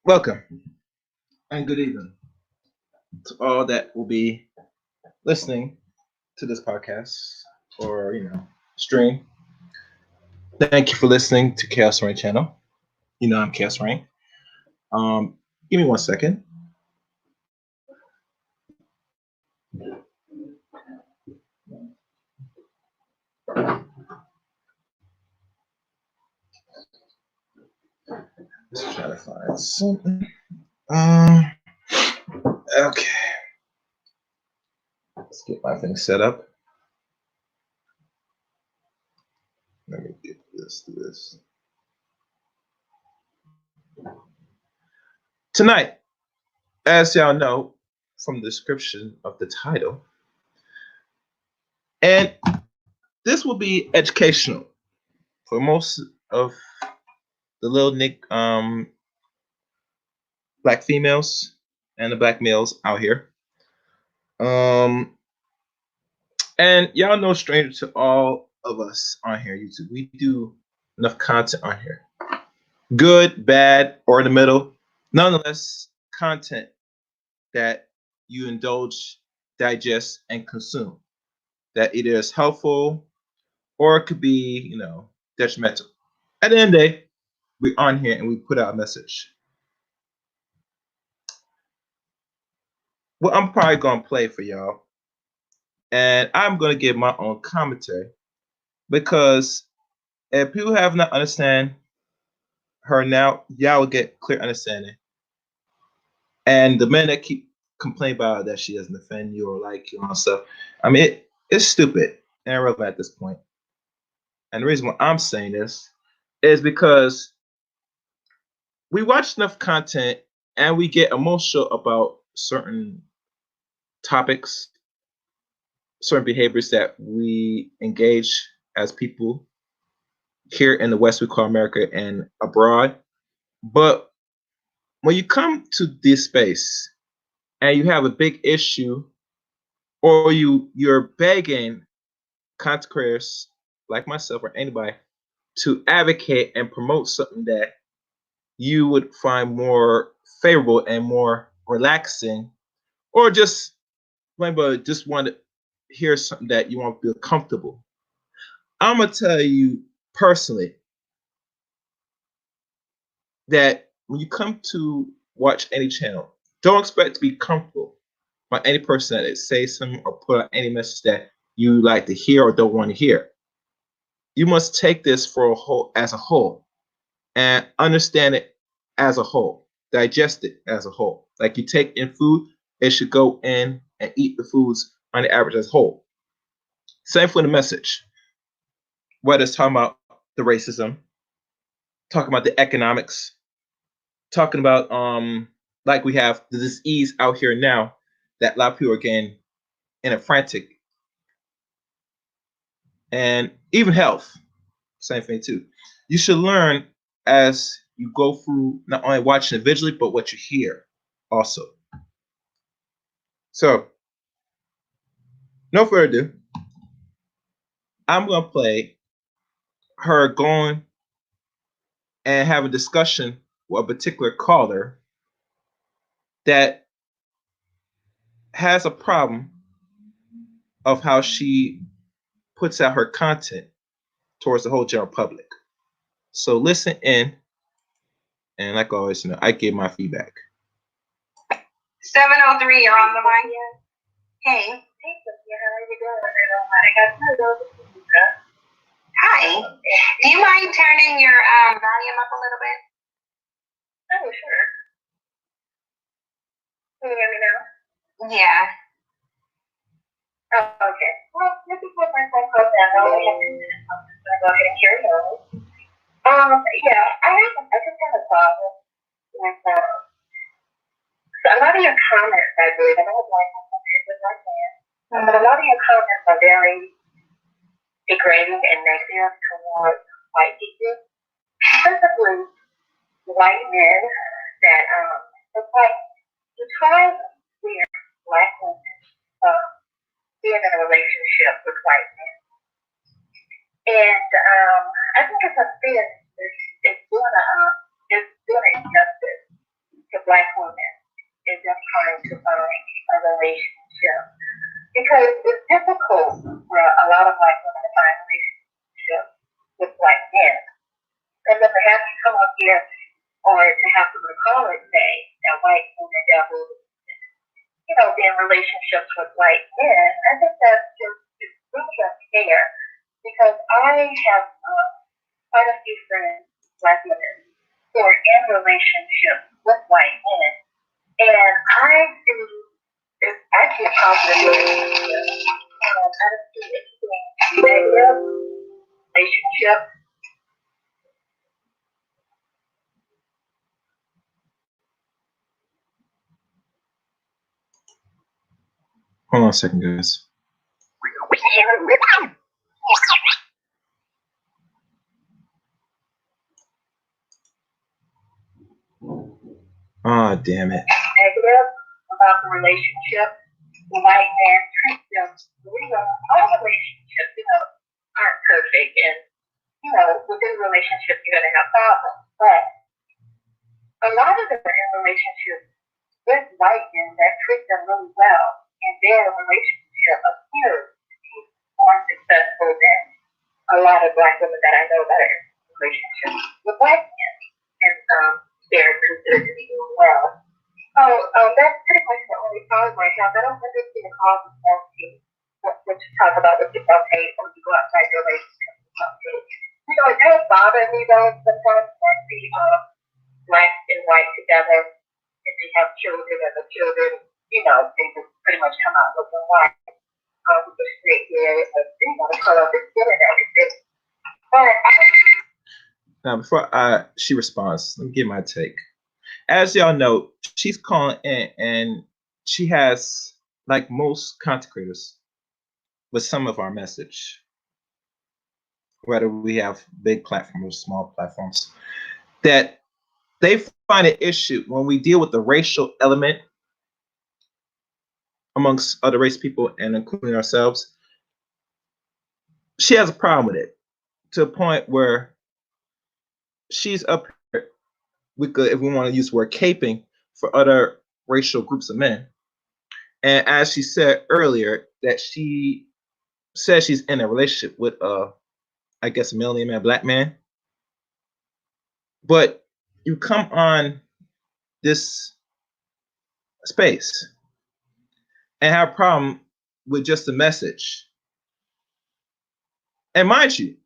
Welcome and good evening to all that will be listening to this podcast or stream. Thank you for listening to Chaos Rain channel. You know I'm Chaos Rain. Give me 1 second. Let's try to find something. Okay. Let's get my thing set up. Let me get this to this. Tonight, as y'all know from the description of the title, and this will be educational for most of the little black females and the black males out here. And y'all know stranger to all of us on here, YouTube. We do enough content on here. Good, bad, or in the middle. Nonetheless, content that you indulge, digest, and consume. That either is helpful or it could be, detrimental. At the end of the day, we're on here and we put out a message. Well, I'm probably gonna play for y'all, and I'm gonna give my own commentary because if people have not understand her now, y'all will get clear understanding. And the men that keep complaining about that she doesn't defend you or like you and stuff, I mean, it's stupid and irrelevant at this point. And the reason why I'm saying this is because we watch enough content and we get emotional about certain topics, certain behaviors that we engage as people here in the West, we call America, and abroad. But when you come to this space and you have a big issue, or you're begging content creators like myself or anybody to advocate and promote something that you would find more favorable and more relaxing, or just maybe just want to hear something that you want to feel comfortable. I'm gonna tell you personally that when you come to watch any channel, don't expect to be comfortable by any person that says something or put out any message that you like to hear or don't want to hear. You must take this for a whole as a whole and understand it as a whole, digest it as a whole. Like you take in food, it should go in and eat the foods on the average as a whole. Same for the message. Whether it's talking about the racism, talking about the economics, talking about like we have the disease out here now that a lot of people are getting in a frantic, and even health, same thing too. You should learn as you go through not only watching it visually but what you hear also. So, no further ado, I'm gonna play her going and have a discussion with a particular caller that has a problem of how she puts out her content towards the whole general public. So listen in, and like always, I give my feedback. 703, you're on the line. Hey. Hey, Cynthia, how are you doing? Hi. Do you mind turning your volume up a little bit? Oh, sure. Can you hear me now? Yeah. Oh, okay. Well, this is what my phone calls now. I only have 2 minutes. I'm just going to go ahead and carry on. Yeah, I just have a problem with a lot of your comments, I believe, and I don't like with my fans, but a lot of your comments are very degrading and negative towards white people, specifically white men that it's like you try to weird black women being in a relationship with white men. And I think it's a sin. It's doing an injustice to black women. Is just trying to find a relationship because it's difficult for a lot of black women to find relationships with white men, and then to have to come up here or to have to recall and say that white women devils, be in relationships with white men. I think that's just it's really unfair because I have quite a few friends, black women, who are in relationships with white men. And I see it's actually a positive relationship. I don't see anything negative relationship. Hold on a second, guys. Ah, damn it. Negative about the relationship. The white man treats them. All relationships, aren't perfect, and within a relationship you're gonna have problems. But a lot of them are in relationships with white men that treat them really well, and their relationship appears to be more successful than a lot of black women that I know that are in relationships with white men, and they're considered to be doing well. So that's pretty much the only problem I have. I don't understand the cause of what you talk about with your self-hate or you go outside your relationship with self-hate. It does bother me though sometimes when I see black and white together and they have children and the children, they just pretty much come out looking white with the straight hair and the color of the skin and everything. But now before she responds, let me give my take. As y'all know, she's calling in and she has, like most content creators, with some of our message, whether we have big platforms or small platforms, that they find an issue when we deal with the racial element amongst other race people and including ourselves. She has a problem with it to a point where she's up here, if we want to use the word caping for other racial groups of men. And as she said earlier, that she says she's in a relationship with I guess a male man, black man. But you come on this space and have a problem with just the message. And mind you,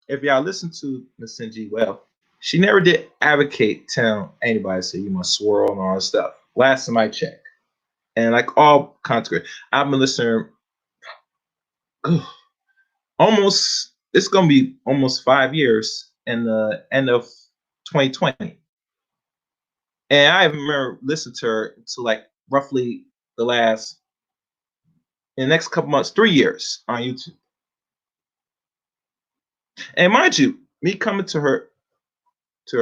if y'all listen to Miss Cyn G well, she never did advocate telling anybody, say you must swirl and all that stuff. Last time I checked. And like all content, I've been listening it's gonna be almost 5 years in the end of 2020. And I remember listening to her to like roughly in the next couple months, 3 years on YouTube. And mind you, me coming to her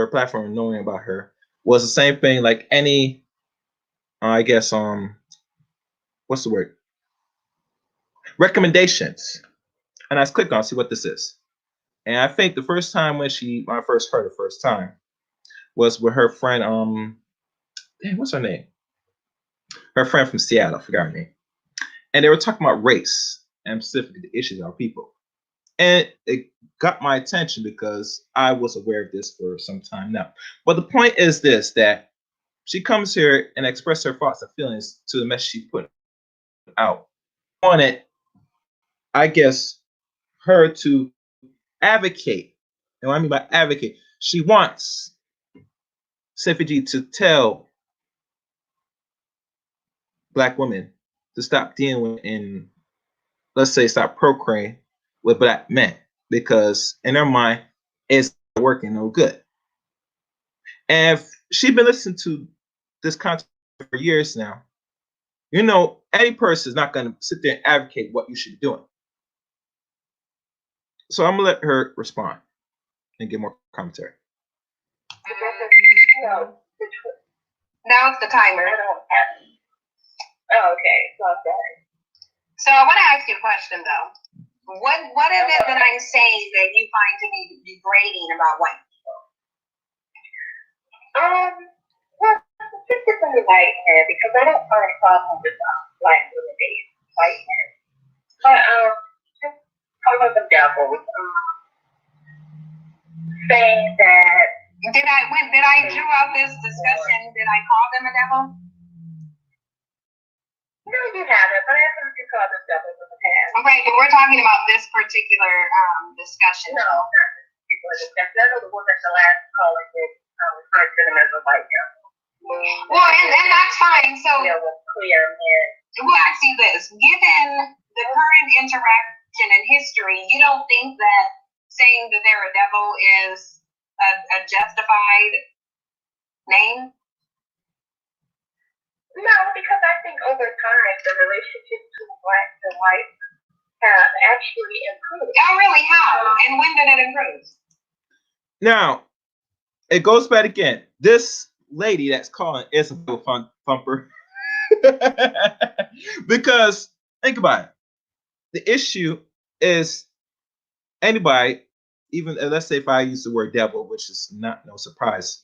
platform and knowing about her was the same thing like any I guess what's the word? Recommendations. And I click on see what this is. And I think the first time when I first heard it first time was with her friend, what's her name? Her friend from Seattle, I forgot her name. And they were talking about race and specifically the issues of our people. And it got my attention because I was aware of this for some time now. But the point is this, that she comes here and expresses her thoughts and feelings to the message she put out. I wanted, I guess, her to advocate. And what I mean by advocate, she wants Cynthia G to tell black women to stop dealing in, let's say, stop procreating with black men because in their mind it's not working no good. And if she's been listening to this content for years now, you know, any person is not going to sit there and advocate what you should be doing. So I'm gonna let her respond and give more commentary. Now it's the timer. Oh, okay. So I want to ask you a question though. What is it that I'm saying that you find to be degrading about white people? Well, specifically white men, because I don't find problems with black women dating white men. But just calling them devils, saying that did I throughout this discussion did I call them a devil? No, you haven't, but I heard you call them devils in the past. Okay, but we're talking about this particular discussion. No, not this particular discussion. I know the one that the last caller did referred to them as a white devil. Well, and that's fine. So clear, man. We'll ask you this: given the current interaction in history, you don't think that saying that they're a devil is a justified name? No, because I think over time the relationship between black and white have actually improved. Oh, really? How? And when did it improve? Now, it goes back again. This lady that's calling is a thumper. Because think about it. The issue is anybody, even let's say if I use the word devil, which is not no surprise.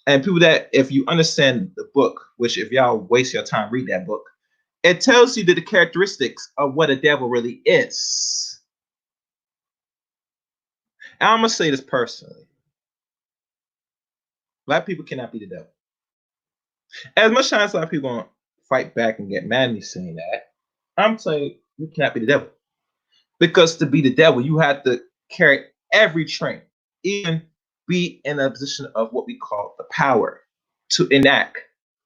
And people that, if you understand the book, which if y'all waste your time, read that book, it tells you the characteristics of what a devil really is. And I'm going to say this personally. Black people cannot be the devil. As much as a lot of people want to fight back and get mad at me saying that, I'm saying you cannot be the devil. Because to be the devil, you have to carry every trait, even be in a position of what we call the power to enact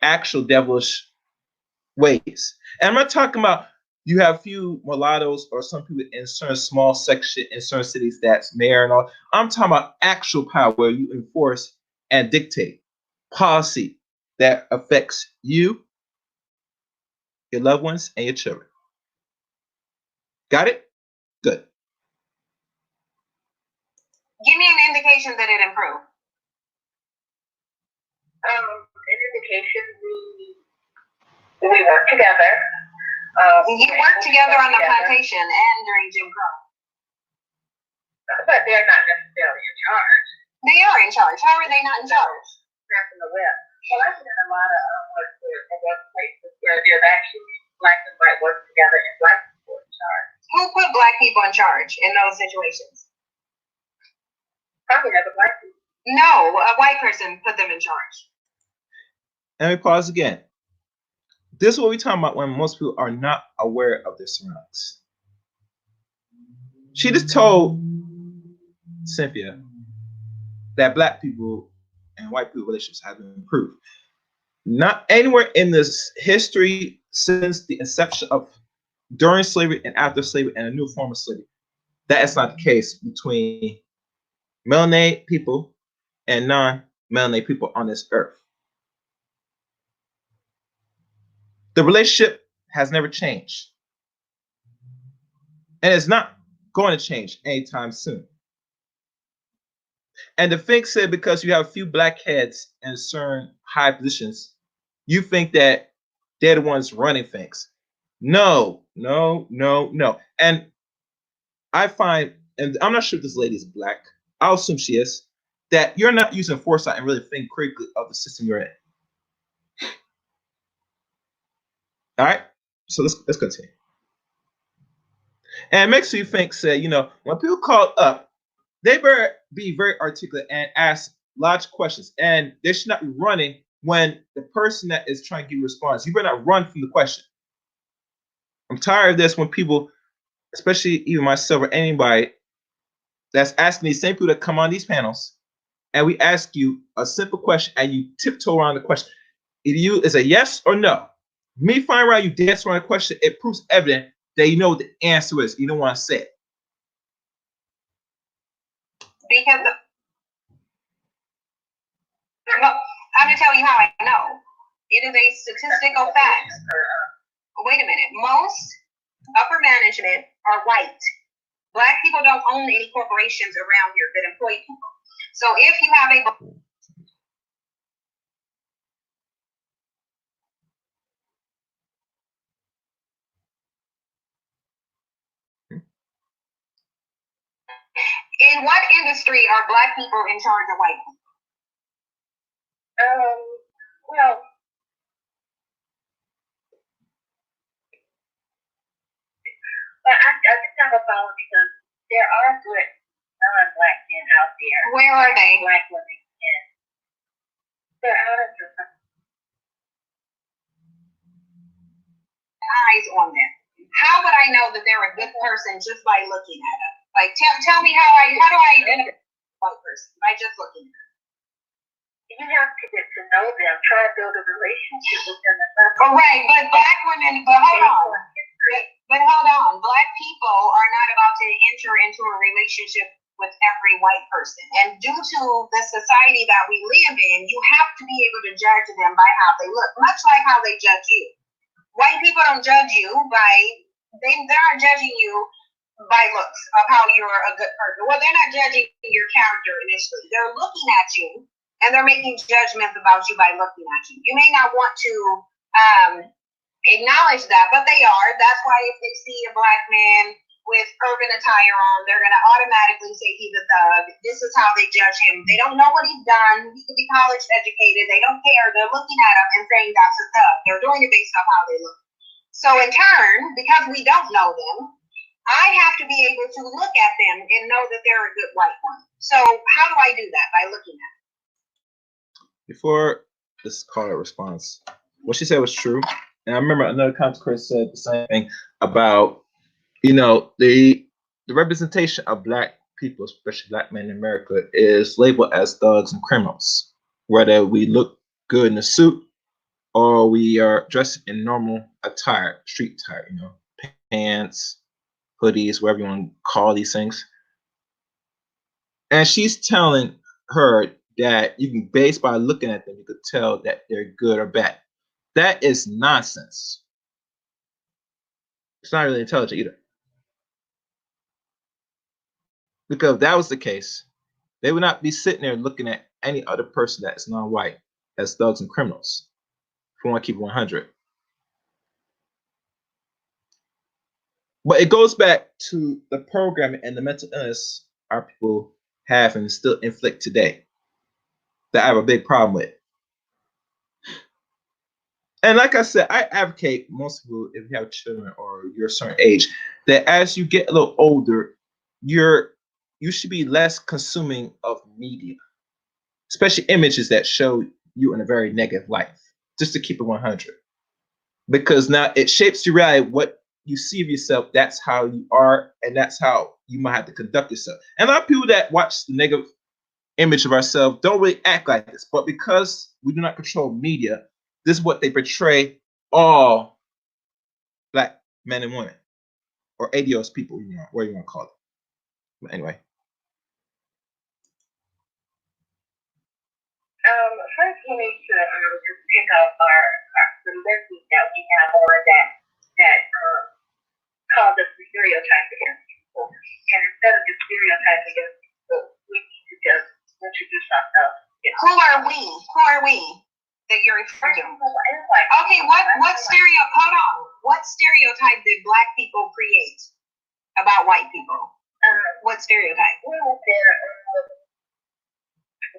actual devilish ways. And I'm not talking about you have a few mulattoes or some people in certain small section in certain cities that's mayor and all. I'm talking about actual power where you enforce and dictate policy that affects you, your loved ones, and your children. Got it? Good. Give me an indication that it improved. An indication we work together. You work together on the plantation and during Jim Crow. But they're not necessarily in charge. They are in charge. How are they not in charge? That's in the West. Well, I've done a lot of work at places where there's actually black and white work together and black people in charge. Who put black people in charge in those situations? Probably never black people. No, a white person put them in charge. And we pause again. This is what we're talking about when most people are not aware of their surroundings. She just told Cynthia that black people and white people relationships have improved. Not anywhere in this history since the inception of during slavery and after slavery and a new form of slavery. That is not the case between melanated people and non-melanated people on this earth. The relationship has never changed. And it's not going to change anytime soon. And to think said because you have a few black heads in certain high positions, you think that they're the ones running things. No, no, no, no. And I find, and I'm not sure if this lady is black. I'll assume she is. That you're not using foresight and really think critically of the system you're in. All right. So let's continue. And it makes you think, say, when people call up, they better be very articulate and ask logical questions. And they should not be running when the person that is trying to give you a response. You better not run from the question. I'm tired of this when people, especially even myself or anybody, that's asking these same people that come on these panels, and we ask you a simple question and you tiptoe around the question. Either you is a yes or no. Me finding out you dance around the question, it proves evident that you know what the answer is. You don't want to say it. Because I'm going to tell you how I know. It is a statistical fact. Wait a minute. Most upper management are white. Black people don't own any corporations around here that employ people. So if you have a in what industry are black people in charge of white people? Well, I just have a problem because there are good non-black men out there. Where are they? Black women. And they're out of the eyes on them. How would I know that they're a good person just by looking at them? Like, tell me how do I identify a white person by just looking at them? You have to get to know them, try to build a relationship with them. Oh, right, but black women, but hold on. Black people are not about to enter into a relationship with every white person. And due to the society that we live in, you have to be able to judge them by how they look, much like how they judge you. White people don't judge you they're not judging you by looks of how you're a good person. Well, they're not judging your character initially. They're looking at you and they're making judgments about you by looking at you. You may not want to acknowledge that, but they are. That's why if they see a black man with urban attire on, they're going to automatically say he's a thug. This is how they judge him. They don't know what he's done. He could be college educated. They don't care. They're looking at him and saying that's a thug. They're doing it based off how they look. So in turn, because we don't know them, I have to be able to look at them and know that they're a good white one. So how do I do that? By looking at them. Before this caller responds, what she said was true. And I remember another content creator said the same thing about, the representation of black people, especially black men in America, is labeled as thugs and criminals. Whether we look good in a suit or we are dressed in normal attire, street attire, pants, hoodies, whatever you want to call these things. And she's telling her that you can, based by looking at them, you could tell that they're good or bad. That is nonsense. It's not really intelligent either. Because if that was the case, they would not be sitting there looking at any other person that is non-white as thugs and criminals. If we want to keep it 100. But it goes back to the programming and the mental illness our people have and still inflict today that I have a big problem with. And like I said, I advocate most people, if you have children or you're a certain age, that as you get a little older, you should be less consuming of media, especially images that show you in a very negative light, just to keep it 100. Because now it shapes your reality. What you see of yourself, that's how you are, and that's how you might have to conduct yourself. And a lot of people that watch the negative image of ourselves don't really act like this. But because we do not control media, this is what they portray all black men and women, or ADOS people, whatever you want to call it. But anyway. First, we need to just pick up the lessons that we have on that cause us to stereotype against people. And instead of just stereotyping against people, we need to just introduce ourselves. Who are we? Who are we that you're referring to? Okay, Okay, what stereo? Hold on. What stereotype did Black people create about white people? What stereotype?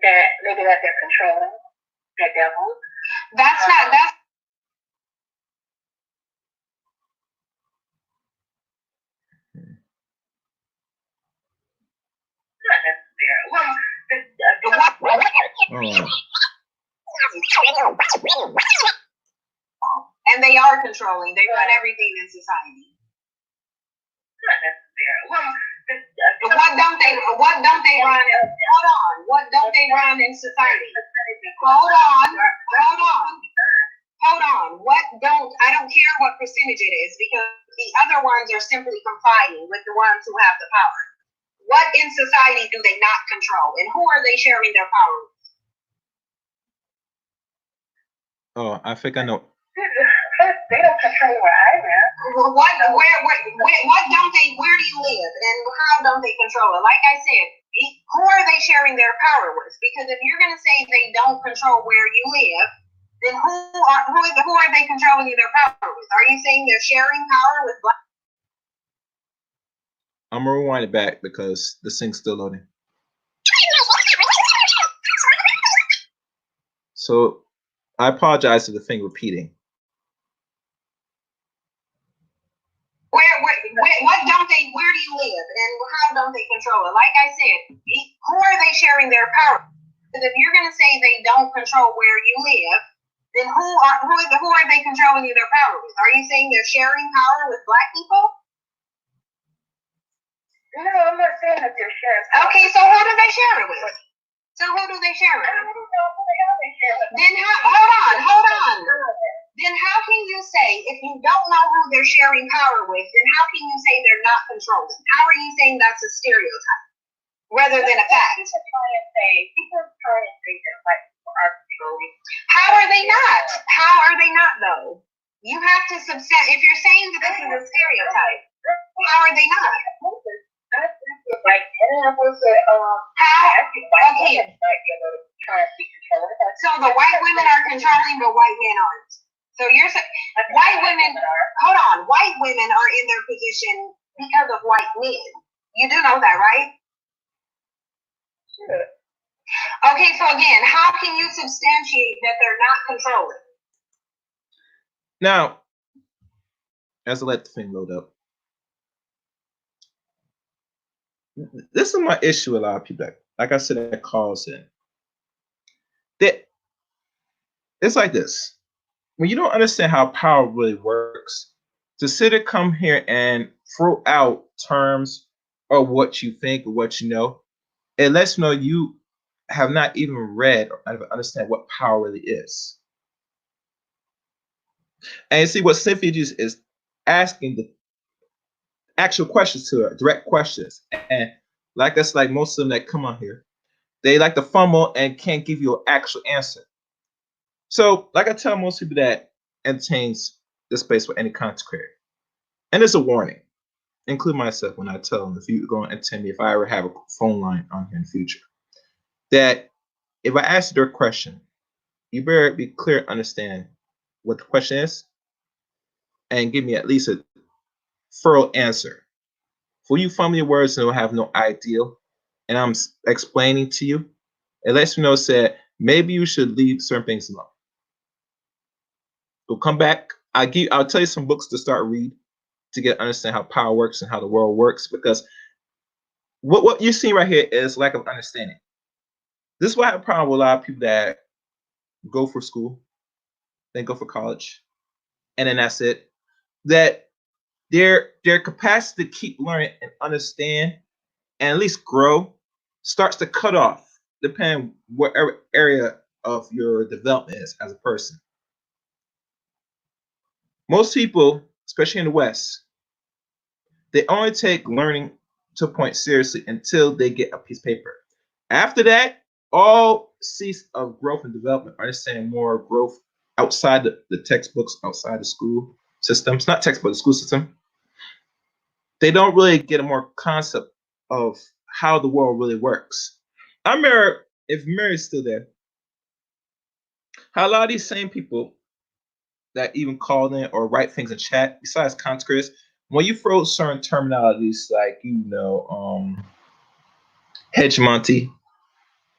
That maybe that they're controlling, they're devils. That's not. That's not necessary. And they are controlling. They run everything in society. Not necessary. What don't they run? Hold on. What don't they run in society? Hold on. What don't? I don't care what percentage it is because the other ones are simply complying with the ones who have the power. What in society do they not control, and who are they sharing their power with? Oh, I think I know. They don't control where I live. What don't they? Where do you live, and how don't they control it? Like I said, who are they sharing their power with? Because if you're going to say they don't control where you live, then who are they controlling their power with? Are you saying they're sharing power with Black? I'm gonna rewind it back because the thing's still loading. So I apologize for the thing repeating. Where do you live, and how don't they control it? Like I said, who are they sharing their power? Because if you're going to say they don't control where you live, then who are they controlling their power with? Are you saying they're sharing power with Black people? No, I'm not saying that they're sharing power. Okay, so who do they share it with? So who do they share it with? I don't know who they are they share it with. Then hold on. Then how can you say, if you don't know who they're sharing power with, then how can you say they're not controlling? How are you saying that's a stereotype rather than a fact? People try and say that white people are controlling. How are they not? How are they not though? You have to subset. If you're saying that this is a stereotype, how are they not? So the white women are controlling, but white men aren't. So you're saying white women are in their position because of white men. You do know that, right? Sure. Okay, so again, how can you substantiate that they're not controlling? Now, as I let the thing load up, this is my issue with a lot of people. Like I said, that calls in. It's like this. When you don't understand how power really works, to sit and come here and throw out terms or what you think or what you know, it lets you know you have not even read or understand what power really is. And you see what Cynthia G is asking the actual questions to her, direct questions. And like that's like most of them that come on here, they like to fumble and can't give you an actual answer. So, like I tell most people that entertains the space for any content creator, and there's a warning, include myself when I tell them if you're going to entertain me, if I ever have a phone line on here in the future, that if I ask you a question, you better be clear, understand what the question is, and give me at least a thorough answer. For you fumble your words and don't have no idea, and I'm explaining to you, it lets you know that maybe you should leave certain things alone. We'll come back. I'll tell you some books to start read to get understand how power works and how the world works, because what you see right here is lack of understanding. This is why I have a problem with a lot of people that go for school, then go for college, and then that's it. That their capacity to keep learning and understand and at least grow starts to cut off depending whatever area of your development is as a person. Most people, especially in the West, they only take learning to a point seriously until they get a piece of paper. After that, all cease of growth and development, understanding more growth outside the textbooks, outside the school systems, not textbook, the school system. They don't really get a more concept of how the world really works. I remember, if Mary's still there, how a lot of these same people that even call in or write things in chat besides content creators, when you throw certain terminologies like hegemony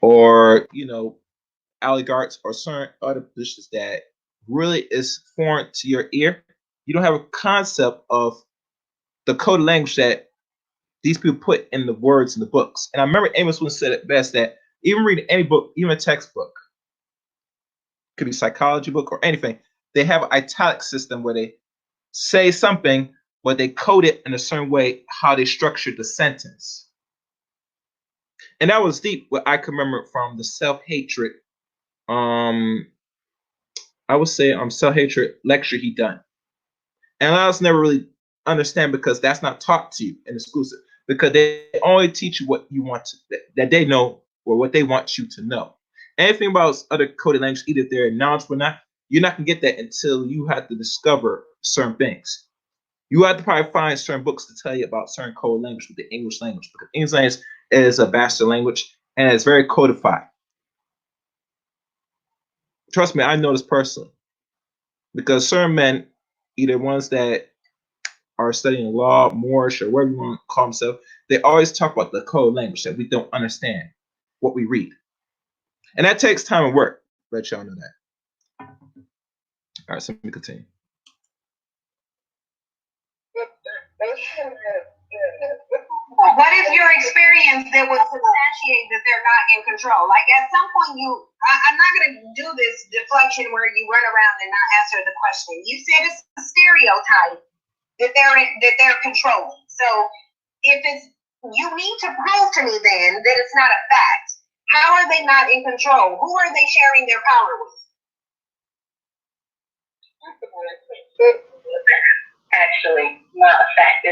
or oligarchs or certain other positions that really is foreign to your ear, you don't have a concept of the code language that these people put in the words in the books. And I remember Amos once said it best that even reading any book, even a textbook, could be psychology book or anything, they have an italic system where they say something, but they code it in a certain way how they structured the sentence. And that was deep. What I can remember from the self-hatred, I would say self-hatred lecture he done. And a lot of us never really understand because that's not taught to you in the school system. Because they only teach you what you want to, that they know or what they want you to know. Anything about other coded language, either they're knowledgeable or not, you're not gonna get that until you have to discover certain things. You have to probably find certain books to tell you about certain code language with the English language, because English language is a bastard language and it's very codified. Trust me, I know this personally. Because certain men, either ones that are studying law, Moorish, or whatever you want to call themselves, they always talk about the code language that we don't understand what we read. And that takes time and work. Let y'all know that. All right, so let me continue. What is your experience that would substantiate that they're not in control? Like at some point I'm not going to do this deflection where you run around and not answer the question. You said it's a stereotype that they're controlling. So if you need to prove to me then that it's not a fact. How are they not in control? Who are they sharing their power with? Actually, not a fact.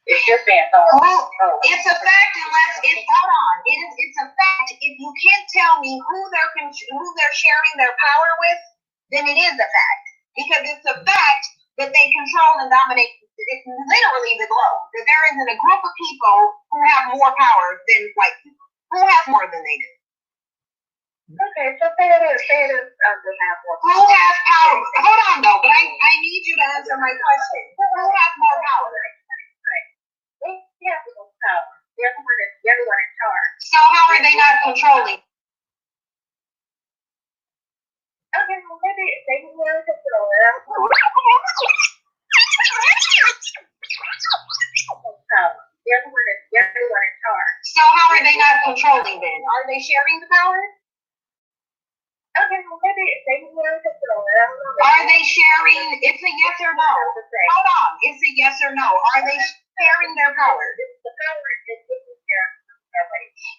It's just being thought. Well, it's a fact unless hold on. It's a fact if you can't tell me who they're sharing their power with, then it is a fact. Because it's a fact that they control and dominate literally the globe. That there isn't a group of people who have more power than white people. Who has more than they do? Okay, so say it is have more power. Who has power? Hold on though, but I need you to answer my question. Who has more power? They have the most power. They're everyone in charge. So how are they not controlling? Okay, well maybe they will control it. Everyone in charge. So how are they not controlling then? Are they sharing the power? Okay, well maybe they will control it. Are they sharing? It's a yes or no. Hold on, it's a yes or no. Are they sharing their power? The power is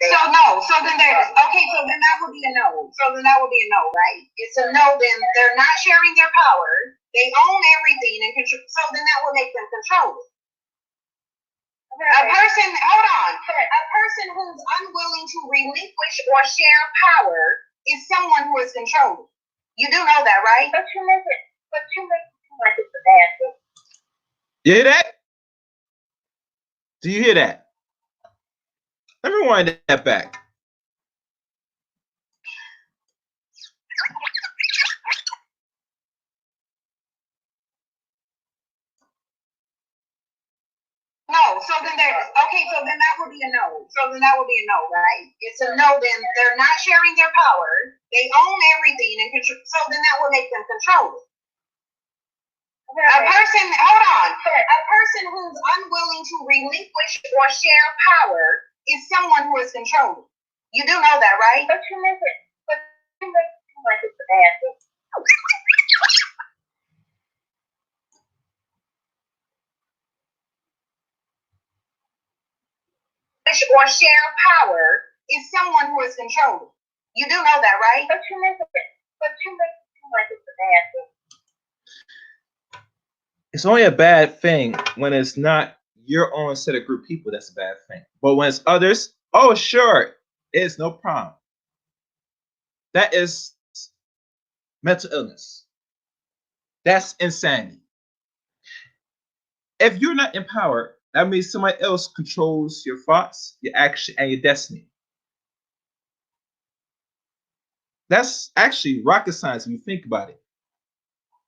so no. So then so then that would be a no. So then that would be a no, right? It's a no. Then they're not sharing their power. They own everything and control. So then that would make them control it. A person, hold on. A person who's unwilling to relinquish or share power is someone who is controlling. You do know that, right? But you make it like it's a bad thing. You hear that? Do you hear that? Let me wind that back. No, so then so then that would be a no. So then that would be a no, right? It's a no, then they're not sharing their power. They own everything and control. So then that would make them control it. A person, hold on. A person who's unwilling to relinquish or share power is someone who is controlling. You do know that, right? But you make it like it's a bad thing. Or share power is someone who is controlling. You do know that, right? But you make it like it's a bad thing. It's only a bad thing when it's not your own set of group people. That's a bad thing. But when it's others, oh sure, it's no problem. That is mental illness. That's insanity. If you're not in power, that means somebody else controls your thoughts, your action, and your destiny. That's actually rocket science when you think about it.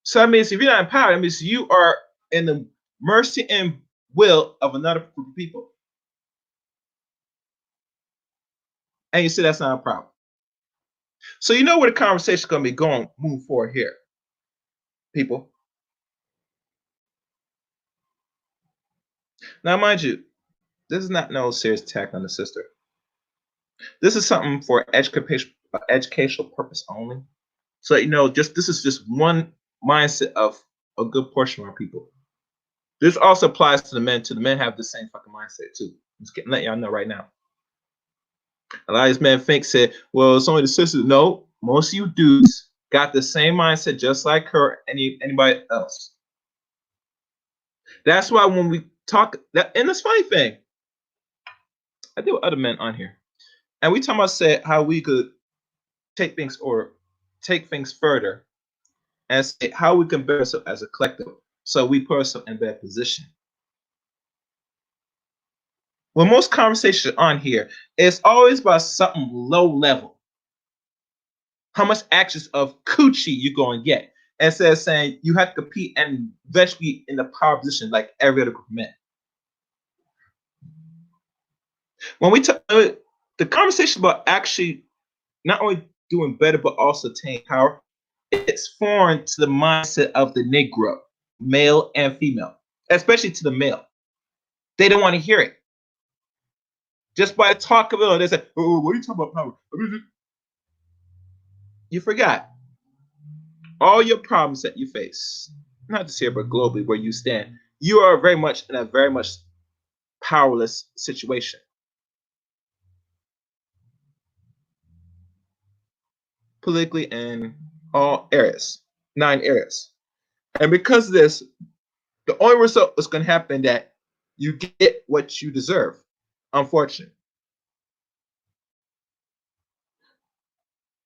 So that means if you're not in power, that means you are in the mercy and will of another group of people. And you say that's not a problem. So you know where the conversation is going to be going, move forward here, people. Now, mind you, this is not no serious attack on the sister. This is something for educational purpose only. So you know, just this is just one mindset of a good portion of our people. This also applies to the men. To the men have the same fucking mindset too. Just letting y'all know right now. A lot of these men think said, well, it's only the sisters. No, most of you dudes got the same mindset just like her, anybody else. That's why when we talk that, and this funny thing, I deal with other men on here, and we talk about say how we could take things further, and say how we can better ourselves as a collective, so we put ourselves in a better position. When most conversations on here, it's always about something low level. How much actions of coochie you going to get, instead of saying you have to compete and eventually in the power position like every other group of men. When we talk, the conversation about actually not only doing better but also attaining power, it's foreign to the mindset of the Negro, male and female, especially to the male. They don't want to hear it. Just by talk of it, they say, "Oh, what are you talking about power?" You forgot all your problems that you face, not just here but globally, where you stand. You are very much in a very much powerless situation. Politically in all areas, 9 areas. And because of this, the only result is going to happen that you get what you deserve. Unfortunately.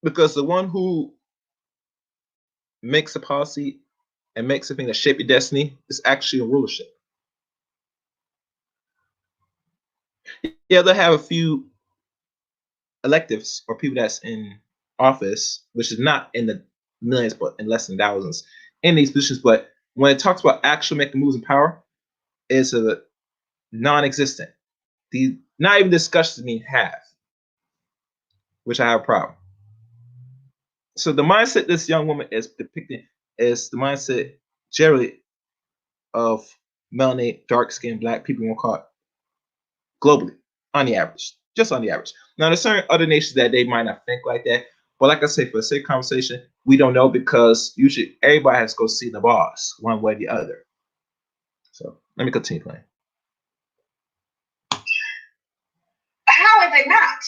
Because the one who makes a policy and makes something that shape your destiny is actually a rulership. Yeah, they'll have a few electives or people that's in office, which is not in the millions, but in less than thousands in these positions. But when it talks about actually making moves in power, it's a non-existent. The not even discussions being had, which I have a problem. So the mindset this young woman is depicting is the mindset generally of melanated, dark skinned black people won't call it globally, on the average. Just on the average. Now there's certain other nations that they might not think like that. But like I say, for the sake of conversation, we don't know because usually everybody has to go see the boss one way or the other. So let me continue playing. How is it not?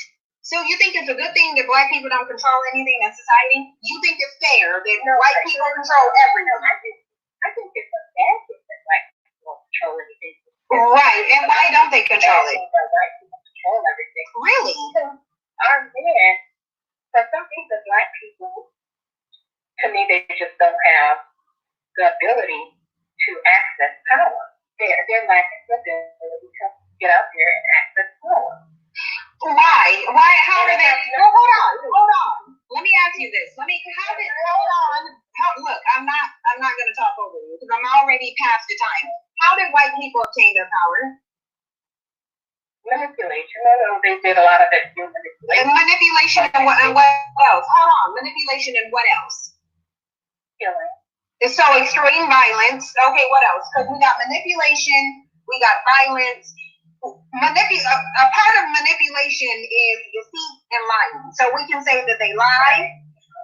So you think it's a good thing that black people don't control anything in society? You think it's fair that white people control everything? I think it's a bad thing that black people don't control anything. Right, and why don't they control it? White people control everything. Really? Our men, for some reason, black people, to me, they just don't have the ability to access power. They're lacking the ability to get out there and access power. Why? How are they? Well, hold on. Let me ask you this. Hold on. Look, I'm not going to talk over you because I'm already past the time. How did white people obtain their power? Manipulation. They did a lot of it. Manipulation and what else? Hold on. Manipulation and what else? Killing. So extreme violence. Okay, what else? Because we got manipulation, we got violence. A part of manipulation is deceit and lying. So we can say that they lie,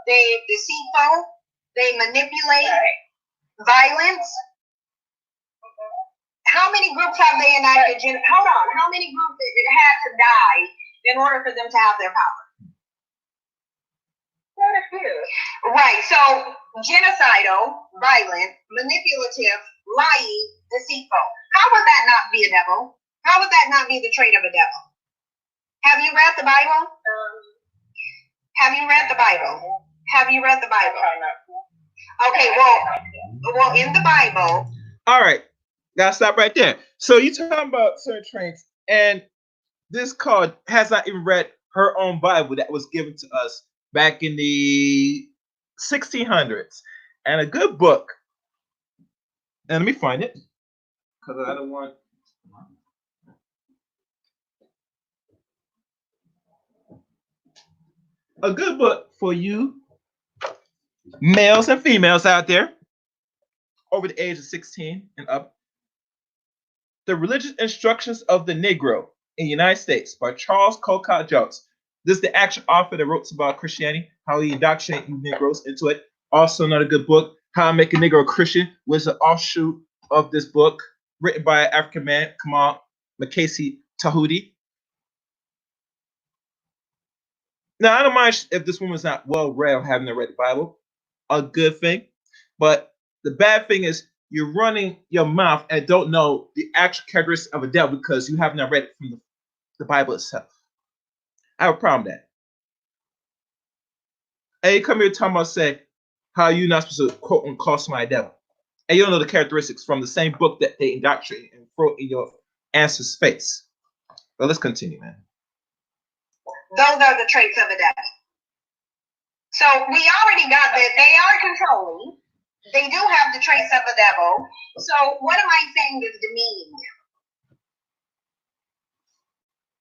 they deceitful, they manipulate, violence. How many groups have they enacted? Hold on. How many groups had to die in order for them to have their power? Quite a few. Right. So genocidal, violent, manipulative, lying, deceitful. How would that not be a devil? How would that not be the trait of a devil? Have you read the Bible? Have you read the Bible? Have you read the Bible? Okay, well, in the Bible. All right, gotta stop right there. So you talking about certain traits, and this card has not even read her own Bible that was given to us back in the 1600s, and a good book And let me find it because I don't want a good book for you males and females out there over the age of 16 and up. The Religious Instructions of the Negro in the United States by Charles Colcott Jones. This is the actual author that wrote about Christianity, how he indoctrinated Negroes into it. Also, another good book, How I Make a Negro a Christian, which is an offshoot of this book, written by an African man, Kamal McCasey Tahuti. Now, I don't mind if this woman's not well read or haven't read the Bible, a good thing. But the bad thing is you're running your mouth and don't know the actual characteristics of a devil because you have not read it from the Bible itself. I have a problem with that. And you come here talking about say how you're not supposed to quote and call somebody a devil. And you don't know the characteristics from the same book that they indoctrinate and throw in your answer's face. But let's continue, man. Those are the traits of a devil. So we already got that they are controlling. They do have the traits of a devil. So what am I saying is demeaning them?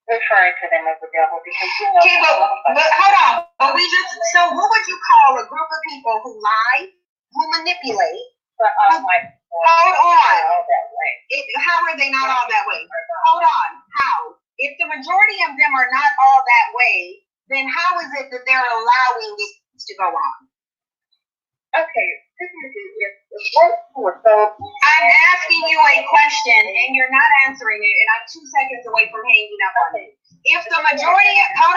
Referring to them as a devil because you know. Okay, but hold on. But so what would you call a group of people who lie, who manipulate? But hold on. How are they not all that way? Hold on. How? If the majority of them are not all that way, then how is it that they're allowing this to go on? Okay. I'm asking you a question and you're not answering it, and I'm 2 seconds away from hanging up on it. If the majority of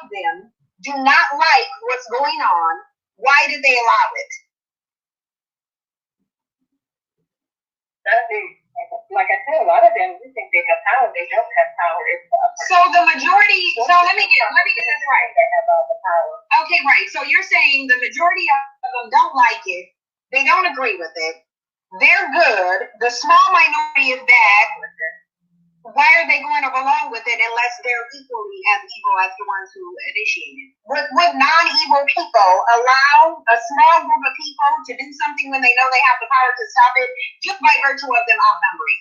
them do not like what's going on, why did they allow it? Like I said, a lot of them you think they have power, they don't have power. So the majority. So let me get this right. They have all the power. Okay, right. So you're saying the majority of them don't like it. They don't agree with it. They're good. The small minority is bad. Why are they going to belong with it unless they're equally as evil as the ones who initiated? Would non-evil people allow a small group of people to do something when they know they have the power to stop it, just by virtue of them outnumbering?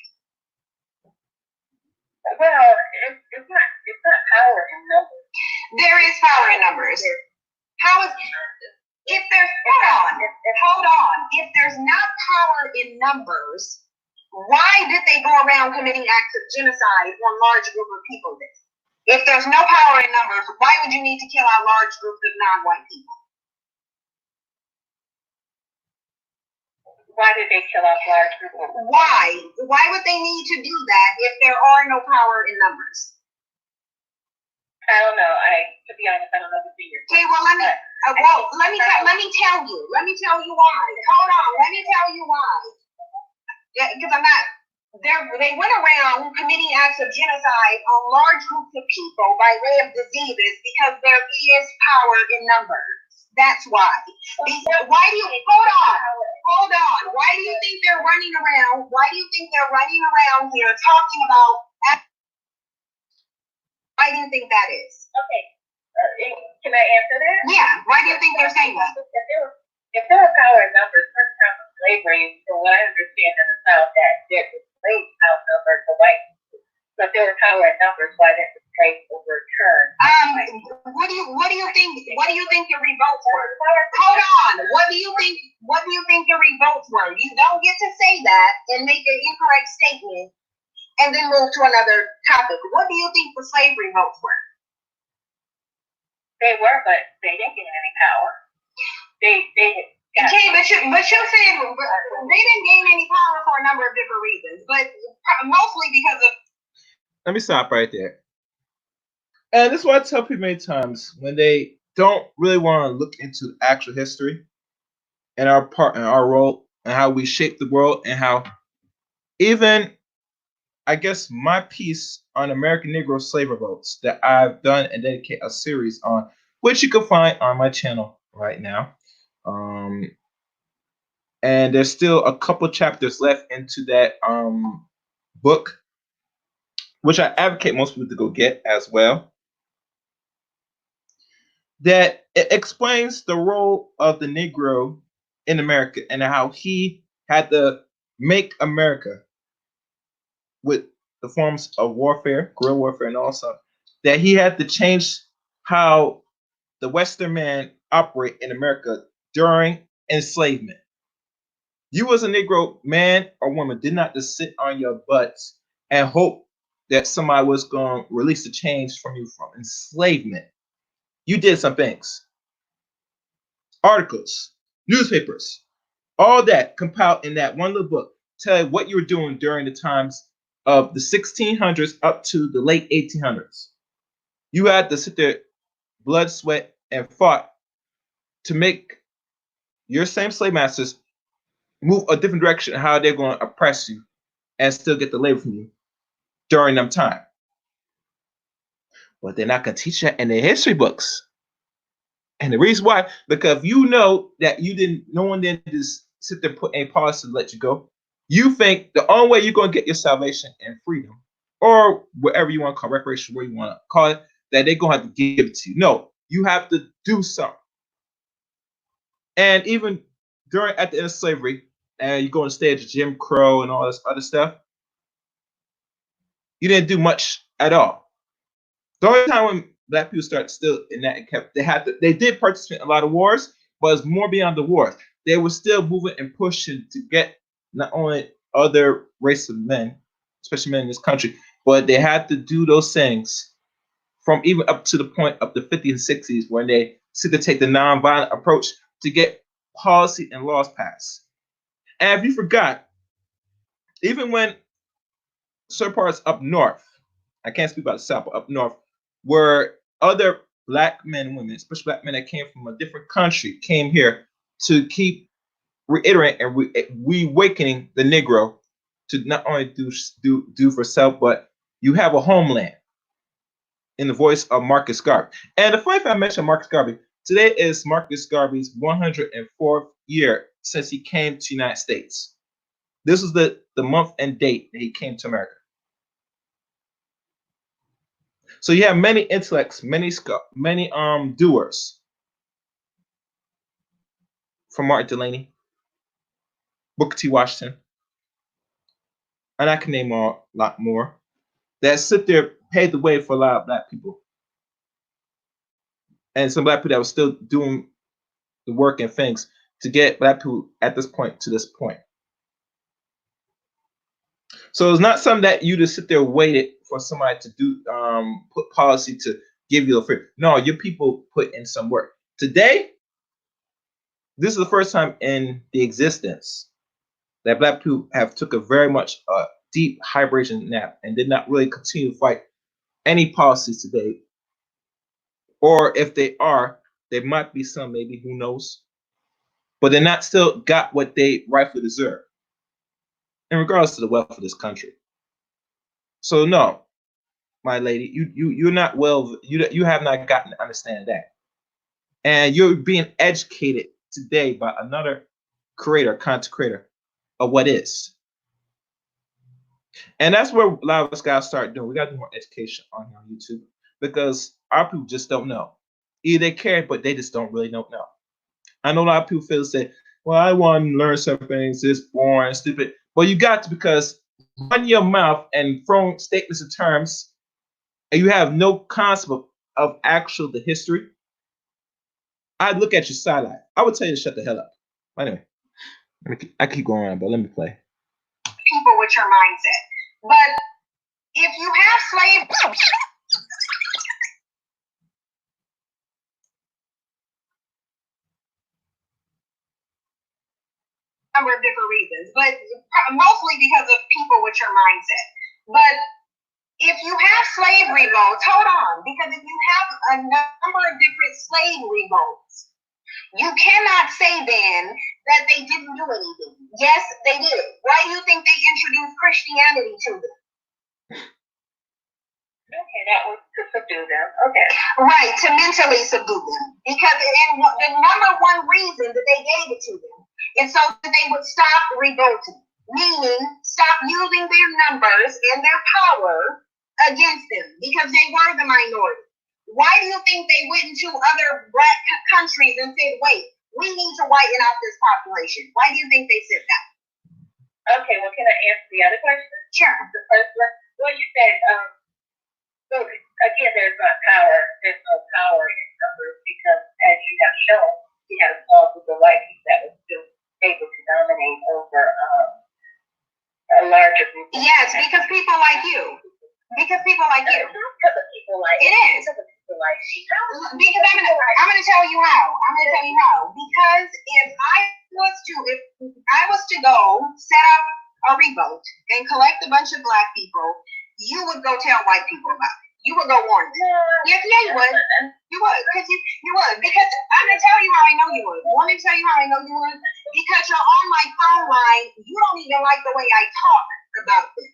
Well, it's not power in numbers. There is power in numbers. How is if there's hold on. If there's not power in numbers, why did they go around committing acts of genocide on large group of people then? If there's no power in numbers, why would you need to kill out large groups of non-white people? Why did they kill out large groups? Why? Why would they need to do that if there are no power in numbers? I don't know. To be honest, I don't know the figure. Okay, well let me tell you. Let me tell you why. Hold on. Let me tell you why. Yeah, because I'm not. They went around committing acts of genocide on large groups of people by way of diseases because there is power in numbers. That's why. Why do you hold on? Why do you think they're running around? Why do you think they're running around here talking about? Why do you think that is? Okay. Can I answer that? Yeah. Why do you think they're saying that? If there were power in numbers, first time of slavery, from what I understand in the South, that the slaves outnumbered the white people. So if there were power in numbers, why didn't the slaves overturn? What do you think? What do you think the revolts were? Hold on. What do you think? What do you think the revolts were? You don't get to say that and make an incorrect statement and then move to another topic. What do you think the slave revolts were? They were, but they didn't get any power. Okay, but you said they didn't gain any power for a number of different reasons, but mostly because of. Let me stop right there. And this is what I tell people many times when they don't really want to look into actual history and our part and our role and how we shape the world and how even I guess my piece on American Negro slave revolts that I've done and dedicate a series on, which you can find on my channel right now. And there's still a couple chapters left into that book, which I advocate most people to go get as well. That it explains the role of the Negro in America and how he had to make America with the forms of warfare, guerrilla warfare, and all stuff, that he had to change how the Western man operate in America during enslavement. You as a Negro man or woman did not just sit on your butts and hope that somebody was going to release the change from you from enslavement. You did some things. Articles, newspapers, all that compiled in that one little book tell you what you were doing during the times of the 1600s up to the late 1800s. You had to sit there, blood, sweat, and fought to make your same slave masters move a different direction, how they're going to oppress you and still get the labor from you during them time. But they're not going to teach that in their history books. And the reason why, because you know that you didn't, no one didn't just sit there put a policy to let you go. You think the only way you're going to get your salvation and freedom, or whatever you want to call it, reparation, where you want to call it, that they're going to have to give it to you. No, you have to do something. And even during at the end of slavery, and you go on stage of Jim Crow and all this other stuff, you didn't do much at all. The only time when black people started still in that and kept they did participate in a lot of wars, but it's more beyond the wars. They were still moving and pushing to get not only other race of men, especially men in this country, but they had to do those things from even up to the point of the 50s and 60s when they seemed to take the nonviolent approach to get policy and laws passed. And if you forgot, even when certain parts up north, I can't speak about the South, but up north, where other black men and women, especially black men that came from a different country, came here to keep reiterating and reawakening the Negro to not only do for self, but you have a homeland in the voice of Marcus Garvey. And the funny thing I mentioned Marcus Garvey, today is Marcus Garvey's 104th year since he came to the United States. This was the month and date that he came to America. So you have many intellects, many doers, from Martin Delany, Booker T. Washington, and I can name a lot more, that sit there, paved the way for a lot of black people. And some black people that were still doing the work and things to get black people at this point to this point. So it's not something that you just sit there waited for somebody to do put policy to give you a free. No, your people put in some work. Today, this is the first time in the existence that black people have took a very much deep hibernation nap and did not really continue to fight any policies today. Or if they are, there might be some, maybe, who knows. But they're not still got what they rightfully deserve in regards to the wealth of this country. So no, my lady, you're not you have not gotten to understand that. And you're being educated today by another content creator of what is. And that's where a lot of us gotta start doing. We gotta do more education on YouTube because our people just don't know. Either they care, but they just don't really don't know. I know a lot of people feel say, well, I want to learn some things, it's boring, stupid. Well, you got to, because running your mouth and throwing statements and terms, and you have no concept of actual the history, I'd look at your sideline. I would tell you to shut the hell up. Anyway, I keep going on, but let me play. People with your mindset. But if you have slave number of different reasons, but mostly because of people with your mindset. But if you have slave revolts, hold on, because if you have a number of different slave revolts, you cannot say then that they didn't do anything. Yes, they did. Why do you think they introduced Christianity to them? Okay, that was to subdue them. Okay. Right, to mentally subdue them. Because the number one reason that they gave it to them is so that they would stop revolting, meaning stop using their numbers and their power against them, because they were the minority. Why do you think they went into other black countries and said, wait, we need to whiten out this population? Why do you think they said that? the other question? Sure. The first one. Well, you said, so again, there's not power. There's no power in numbers because, as you have shown, you had a small group of white people that was still able to dominate over a larger group. Yes, because people like you. Because people like you. Because of people like it is. Because of people like you. Because I'm gonna tell you how. I'm gonna tell you how. Because if I was to go set up a revolt and collect a bunch of black people, you would go tell white people about it. You would go warn them. Yeah, you would. You would, because you would. Because I'm gonna tell you how I know you would. Want me to tell you how I know you would? Because you're on my phone line. You don't even like the way I talk about them.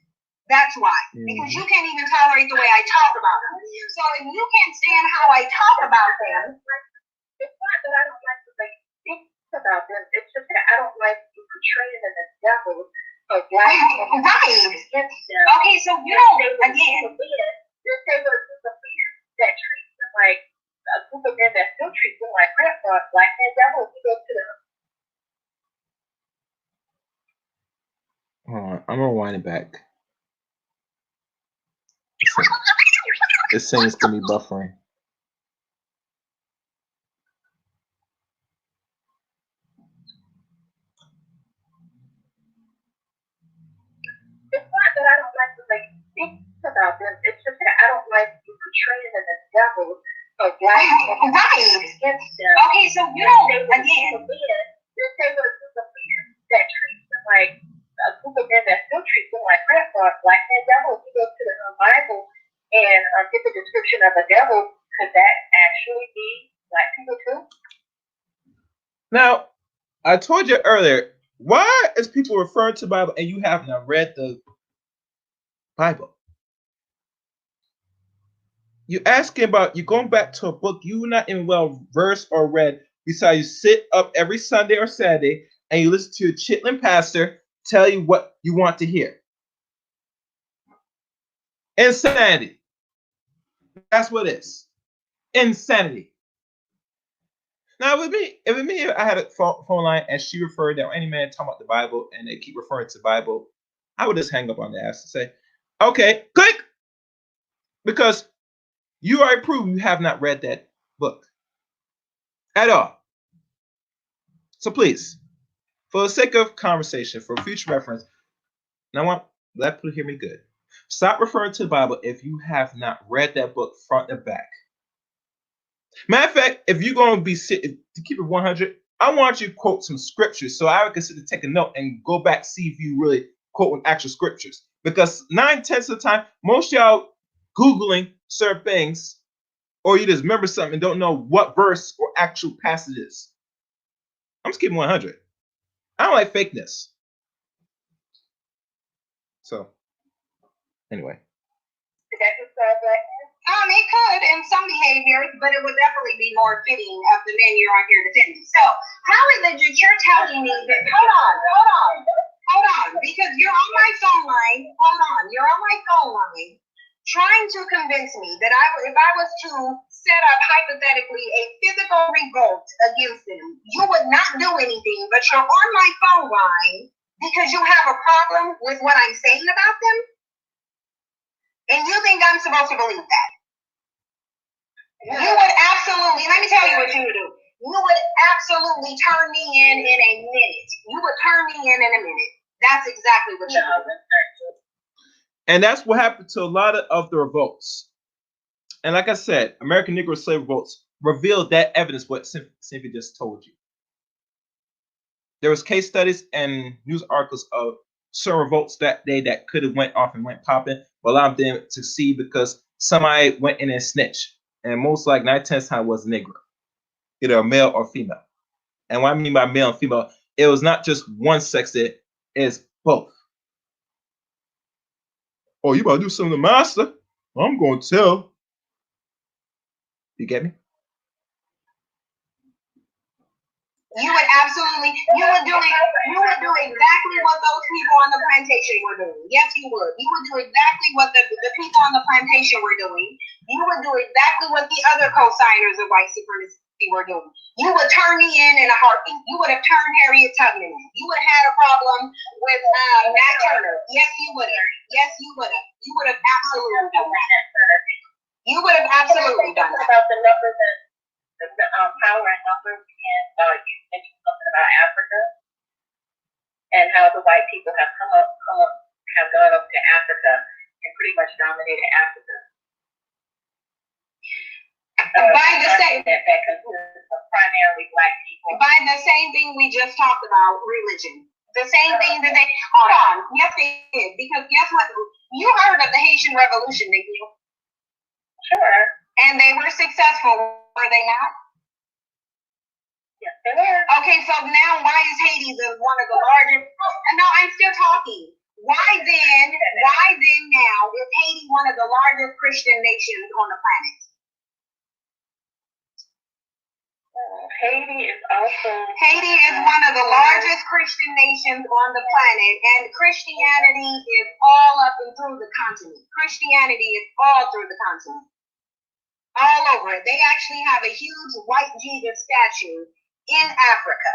That's why. Because you can't even tolerate the way I talk about them. So if you can't stand how I talk about them, it's not that I don't like the way you speak about them. It's just that I don't like you portraying them as devils or black people. Right. Okay, so you know, again, just say what a group of men that treats them like a group of men that still treat them like crap, black men devils. You go to them. Hold on, I'm gonna rewind it back. This thing's gonna be buffering. It's not that I don't like the way you speak about them. It's just that I don't like you portraying them as devils or black people. Right. Okay, so you know, again, just say what a group of men that treats them like a group of men that still treat them like crap, black men devils. You go to the Bible and get the description of a devil. Could that actually be black people too? Now, I told you earlier, why is people referring to the Bible and you have not read the Bible? You're asking about, you're going back to a book you're not even well versed or read. Besides, you sit up every Sunday or Saturday and you listen to your chitlin pastor tell you what you want to hear. Insanity. That's what it is. Insanity. Now, with me, if I had a phone line and she referred that any man talking about the Bible and they keep referring to the Bible, I would just hang up on the ass and say, okay, click. Because you already proved you have not read that book at all. So please, for the sake of conversation, for future reference, and I want let people hear me good. Stop referring to the Bible if you have not read that book front and back. Matter of fact, if you're going to be sitting to keep it 100, I want you to quote some scriptures so I can sit to take a note and go back see if you really quoting actual scriptures. Because 9/10 of the time, most y'all Googling certain things, or you just remember something and don't know what verse or actual passage is. I'm just keeping 100. I don't like fakeness. So, anyway. It could in some behaviors, but it would definitely be more fitting of the men you're on here to tell me. So, how is it that you're telling me that? Hold on, because you're on my phone line. You're on my phone line, trying to convince me that if I was to set up hypothetically a physical revolt against them, you would not do anything, but you're on my phone line because you have a problem with what I'm saying about them? And you think I'm supposed to believe that? You would absolutely, let me tell you what you would do. You would absolutely turn me in a minute. You would turn me in a minute. That's exactly what you would do. And that's what happened to a lot of the revolts. And like I said, American Negro slave revolts revealed that evidence, what Cynthia just told you. There was case studies and news articles of certain revolts that day that could have went off and went popping, but allowed them to see because somebody went in and snitched. And most like 9/10 time was Negro, either male or female. And what I mean by male and female, it was not just one sex, it is both. Oh, you about to do something to master? I'm going to tell. You get me? You would absolutely, you would do exactly what those people on the plantation were doing. Yes, you would. You would do exactly what the people on the plantation were doing. You would do exactly what the other co-signers of white supremacy were doing. You would turn me in a heartbeat. You would have turned Harriet Tubman in. You would have had a problem with Nat Turner. Yes, you would have. Yes, you would have. You would have absolutely done that. You would have absolutely done that. About the numbers and the power and numbers, and you mentioned something about Africa and how the white people have have gone up to Africa and pretty much dominated Africa. By the same that consists of primarily black people. By the same thing we just talked about, religion. The same thing that they hold on. Yes, they did. Because guess what? You heard of the Haitian Revolution, didn't you? Sure. And they were successful, were they not? Yes, they were. Okay, so now why is Haiti one of the largest? No, I'm still talking. Why then now is Haiti one of the largest Christian nations on the planet? Haiti is one of the largest Christian nations on the planet, and Christianity is all up and through the continent. Christianity is all through the continent. All over it. They actually have a huge white Jesus statue in Africa.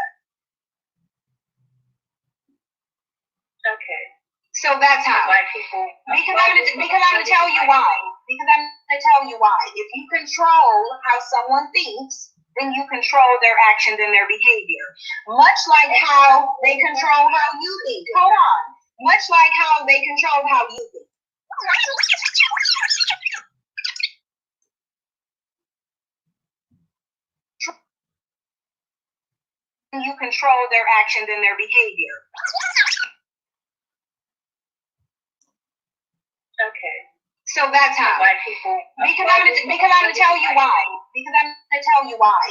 Okay. So that's how. White people. Because I'm gonna tell you why. If you control how someone thinks, then you control their actions and their behavior. Much like how they control how you think. Hold on. Much like how they control how you think. You control their actions and their behavior. Okay. So that's how. White people. Because I'm gonna tell you why.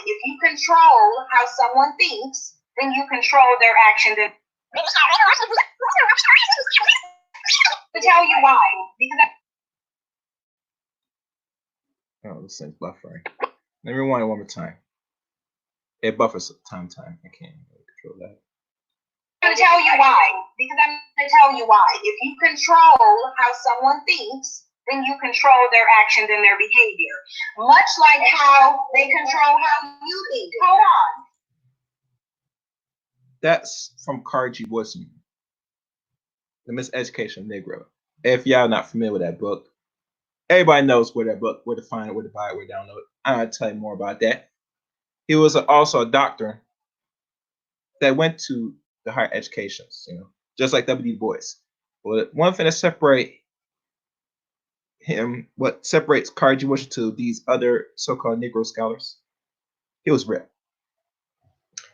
If you control how someone thinks, then you control their actions and. To tell you why. Oh, this thing's buffering. Let me rewind it one more time. It buffers time. I can't really control that. I'm gonna tell you why. If you control how someone thinks, then you control their actions and their behavior. Much like how they control how you think. Hold on. That's from Cyn G, The Miseducation of Negro. If y'all not familiar with that book, everybody knows where to find it, where to buy it, where to download it. I'm gonna tell you more about that. He was also a doctor that went to the higher educations, just like W. Du Bois. But one thing that separates him, what separates Cyn G to these other so-called Negro scholars, he was real.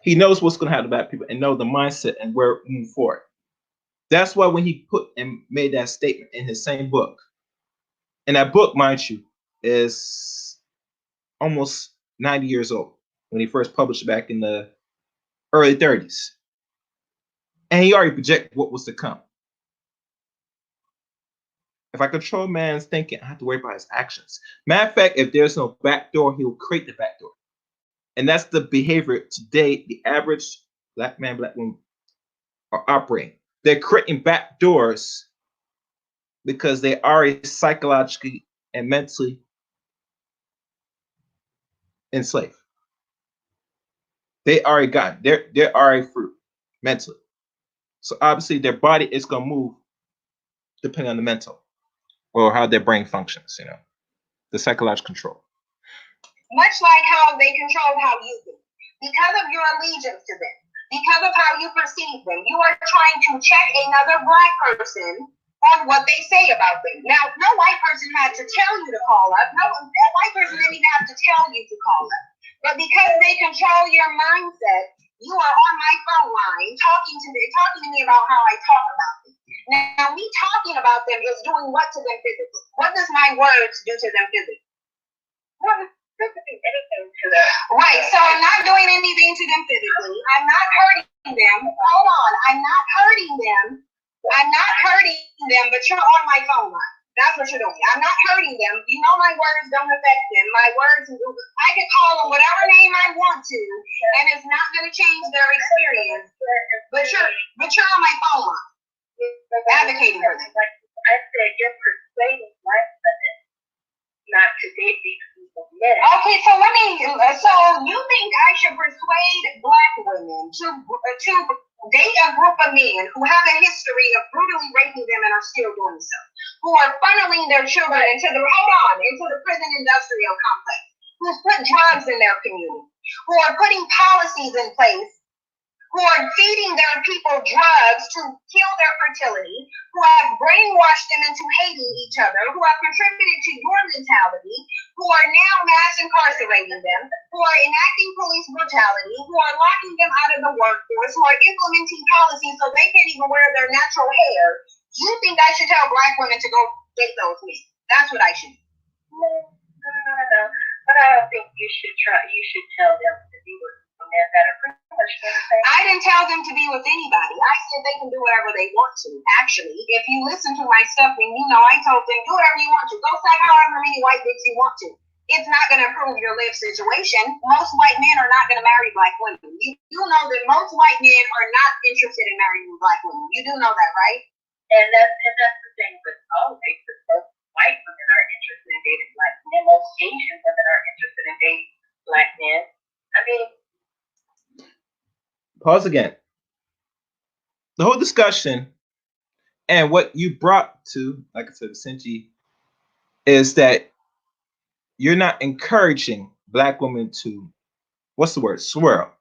He knows what's going to happen to black people and know the mindset and where to move forward. That's why when he put and made that statement in his same book, and that book, mind you, is almost 90 years old when he first published it back in the early 30s. And he already projected what was to come. If I control man's thinking, I have to worry about his actions. Matter of fact, if there's no back door, he will create the back door. And that's the behavior today the average black man, black woman are operating. They're creating back doors because they are psychologically and mentally enslaved. They already got it. They're already free mentally. So obviously their body is going to move depending on the mental or how their brain functions, the psychological control. Much like how they control how you think. Because of your allegiance to them, because of how you perceive them, you are trying to check another black person on what they say about them. Now, no white person had to tell you to call up. No, a white person didn't even have to tell you to call up. But because they control your mindset, you are on my phone line talking to me about how I talk about them. Now, me talking about them is doing what to them physically? What does my words do to them physically? Well, it doesn't do anything to them. Right, so I'm not doing anything to them physically. I'm not hurting them. Hold on, I'm not hurting them. But you're on my phone line. That's what you're doing. I'm not hurting them. You know my words don't affect them. My words, I can call them whatever name I want to, and it's not going to change their experience. But you're on my phone line. Advocating for them. Like I said, you're persuading white women not to date these people. Okay, so let me. So you think I should persuade black women to date a group of men who have a history of brutally raping them and are still doing so, who are funneling their children into the prison industrial complex, who put drugs in their community, who are putting policies in place, who are feeding their people drugs to kill their fertility, who have brainwashed them into hating each other, who have contributed to your mentality, who are now mass incarcerating them, who are enacting police brutality, who are locking them out of the workforce, who are implementing policies so they can't even wear their natural hair. You think I should tell black women to go date those men? That's what I should do. No. But I don't think you should try. You should tell them to be with men that are pretty much the same. I didn't tell them to be with anybody. I said they can do whatever they want to. Actually, if you listen to my stuff, then you know I told them do whatever you want to. Go suck however many white dicks you want to. It's not going to improve your life situation. Most white men are not going to marry black women. You know that most white men are not interested in marrying black women. You do know that, right? And that's the thing with all races. Most white women are interested in dating black men. Most Asian women are interested in dating black men. I mean, pause again. The whole discussion and what you brought to, like I said, Cyn G, is that you're not encouraging black women to, what's the word, swirl.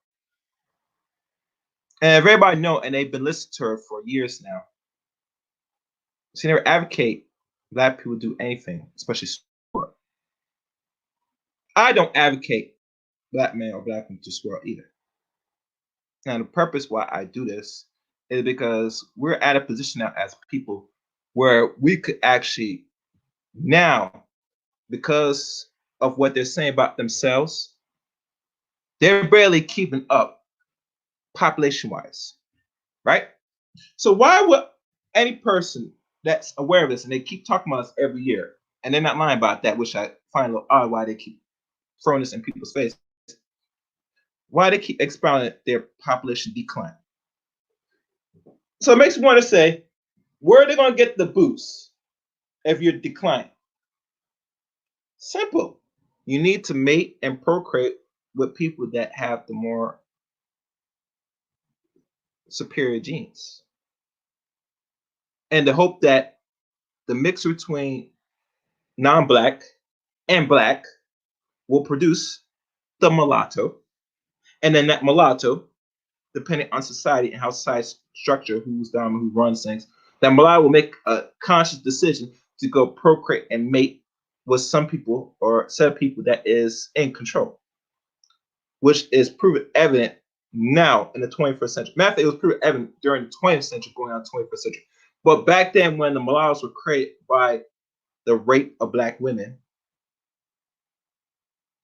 And everybody know, and they've been listening to her for years now. She never advocate black people do anything, especially swirl. I don't advocate black men or black women to swirl either. Now, the purpose why I do this is because we're at a position now as people where we could actually now, because of what they're saying about themselves, they're barely keeping up population wise, right? So why would any person that's aware of this, and they keep talking about us every year, and they're not lying about that, which I find a little odd why they keep throwing this in people's face, why they keep expounding their population decline. So it makes me want to say, where are they going to get the boost if you're declining? Simple. You need to mate and procreate with people that have the more superior genes. And the hope that the mix between non-black and black will produce the mulatto. And then that mulatto, depending on society and how society structure, who's down, who runs things, that mulatto will make a conscious decision to go procreate and mate with some people or set of people that is in control, which is proven evident now in the 21st century. Matter of fact, it was proven evident during the 20th century, going on the 21st century. But back then, when the mulattoes were created by the rape of black women,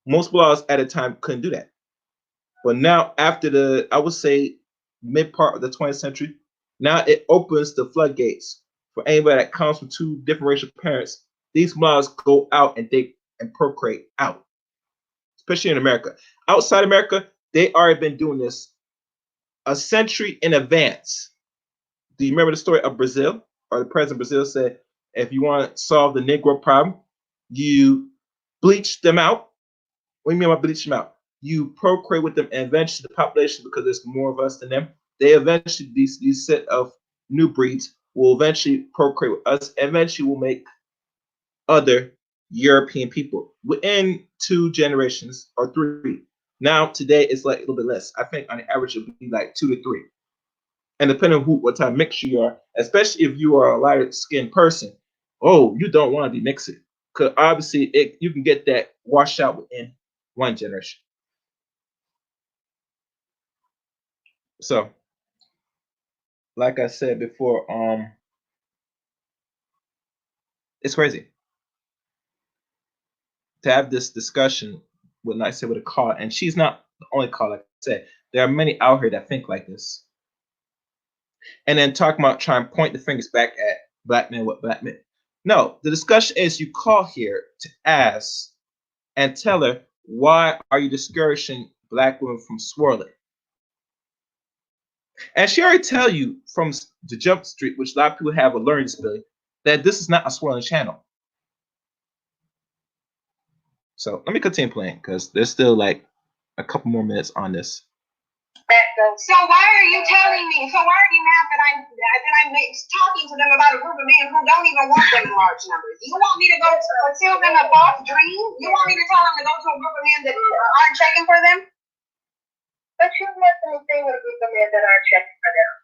most mulattoes at the time couldn't do that. But now, after the, I would say, mid part of the 20th century, now it opens the floodgates for anybody that comes from two different racial parents. These mulattoes go out and date and procreate out, especially in America. Outside America, they already been doing this a century in advance. Do you remember the story of Brazil? Or the president of Brazil said, if you want to solve the Negro problem, you bleach them out. What do you mean by bleach them out? You procreate with them, and eventually the population, because there's more of us than them, they eventually, these set of new breeds will eventually procreate with us, eventually will make other European people within 2 generations or 3. Now today it's like a little bit less. I think on the average it would be like 2 to 3. And depending on what type of mixture you are, especially if you are a lighter skinned person, oh, you don't want to be mixing. Because obviously you can get that washed out within 1 generation. So, like I said before, it's crazy to have this discussion with, like I said, with a caller, and she's not the only caller. Like I said, there are many out here that think like this, and then talking about trying to point the fingers back at black men with black men. No, the discussion is you call here to ask and tell her, why are you discouraging black women from swirling? And she already tell you from the Jump Street, which a lot of people have a learning disability, that this is not a swirling channel. So let me continue playing because there's still like a couple more minutes on this. So why are you telling me? So why are you mad that I'm talking to them about a group of men who don't even want them in large numbers? You want me to go to fulfill them a false dream? You want me to tell them to go to a group of men that aren't checking for them? But you mustn't say with a group of men that aren't checking for them.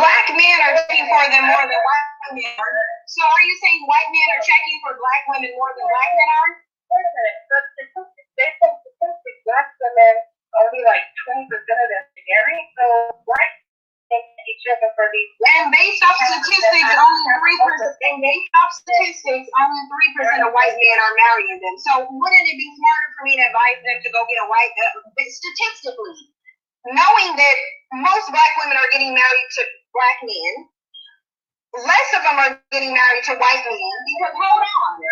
Black men are checking for them more than white men are. So are you saying white men are checking for black women more than black men are? Wait a minute. But they say statistics, black women only like 20% of them are married. So black men each other for these. And based off statistics, only 3%. And based off statistics, only 3% of white men are marrying them. So wouldn't it be smarter for me to advise them to go get a white? Statistically, knowing that most black women are getting married to black men, less of them are getting married to white men. Because hold on.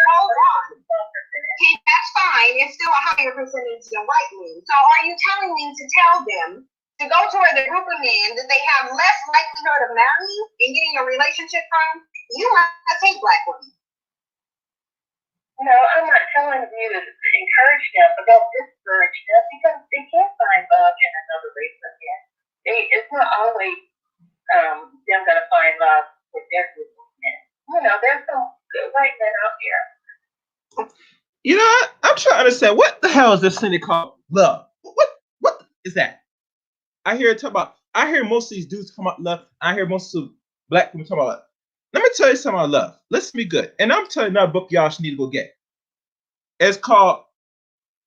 Okay, that's fine. It's still a higher percentage than white men. So are you telling me to tell them to go toward the group of men that they have less likelihood of marrying and getting a relationship from? You must hate black women. No, I'm not telling you to encourage them, but don't discourage them because they can't find love in another race again. It's not always them going to find love with their group of men. You know, there's some good white men out there. You know, I'm trying to understand what the hell is this thing called love? What is that? I hear most of these dudes come out love. I hear most of black people talk about love. Let me tell you something about love. Listen to me good. And I'm telling you another book y'all should need to go get. It's called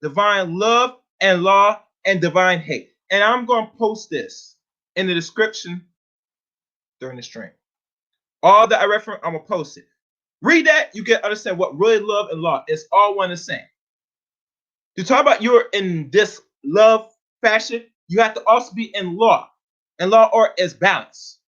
Divine Love and Law and Divine Hate. And I'm going to post this in the description during the stream. All that I reference, I'm going to post it. Read that, you can understand what really love and law is all one and the same. To talk about you're in this love fashion, you have to also be in law. And law or is balance.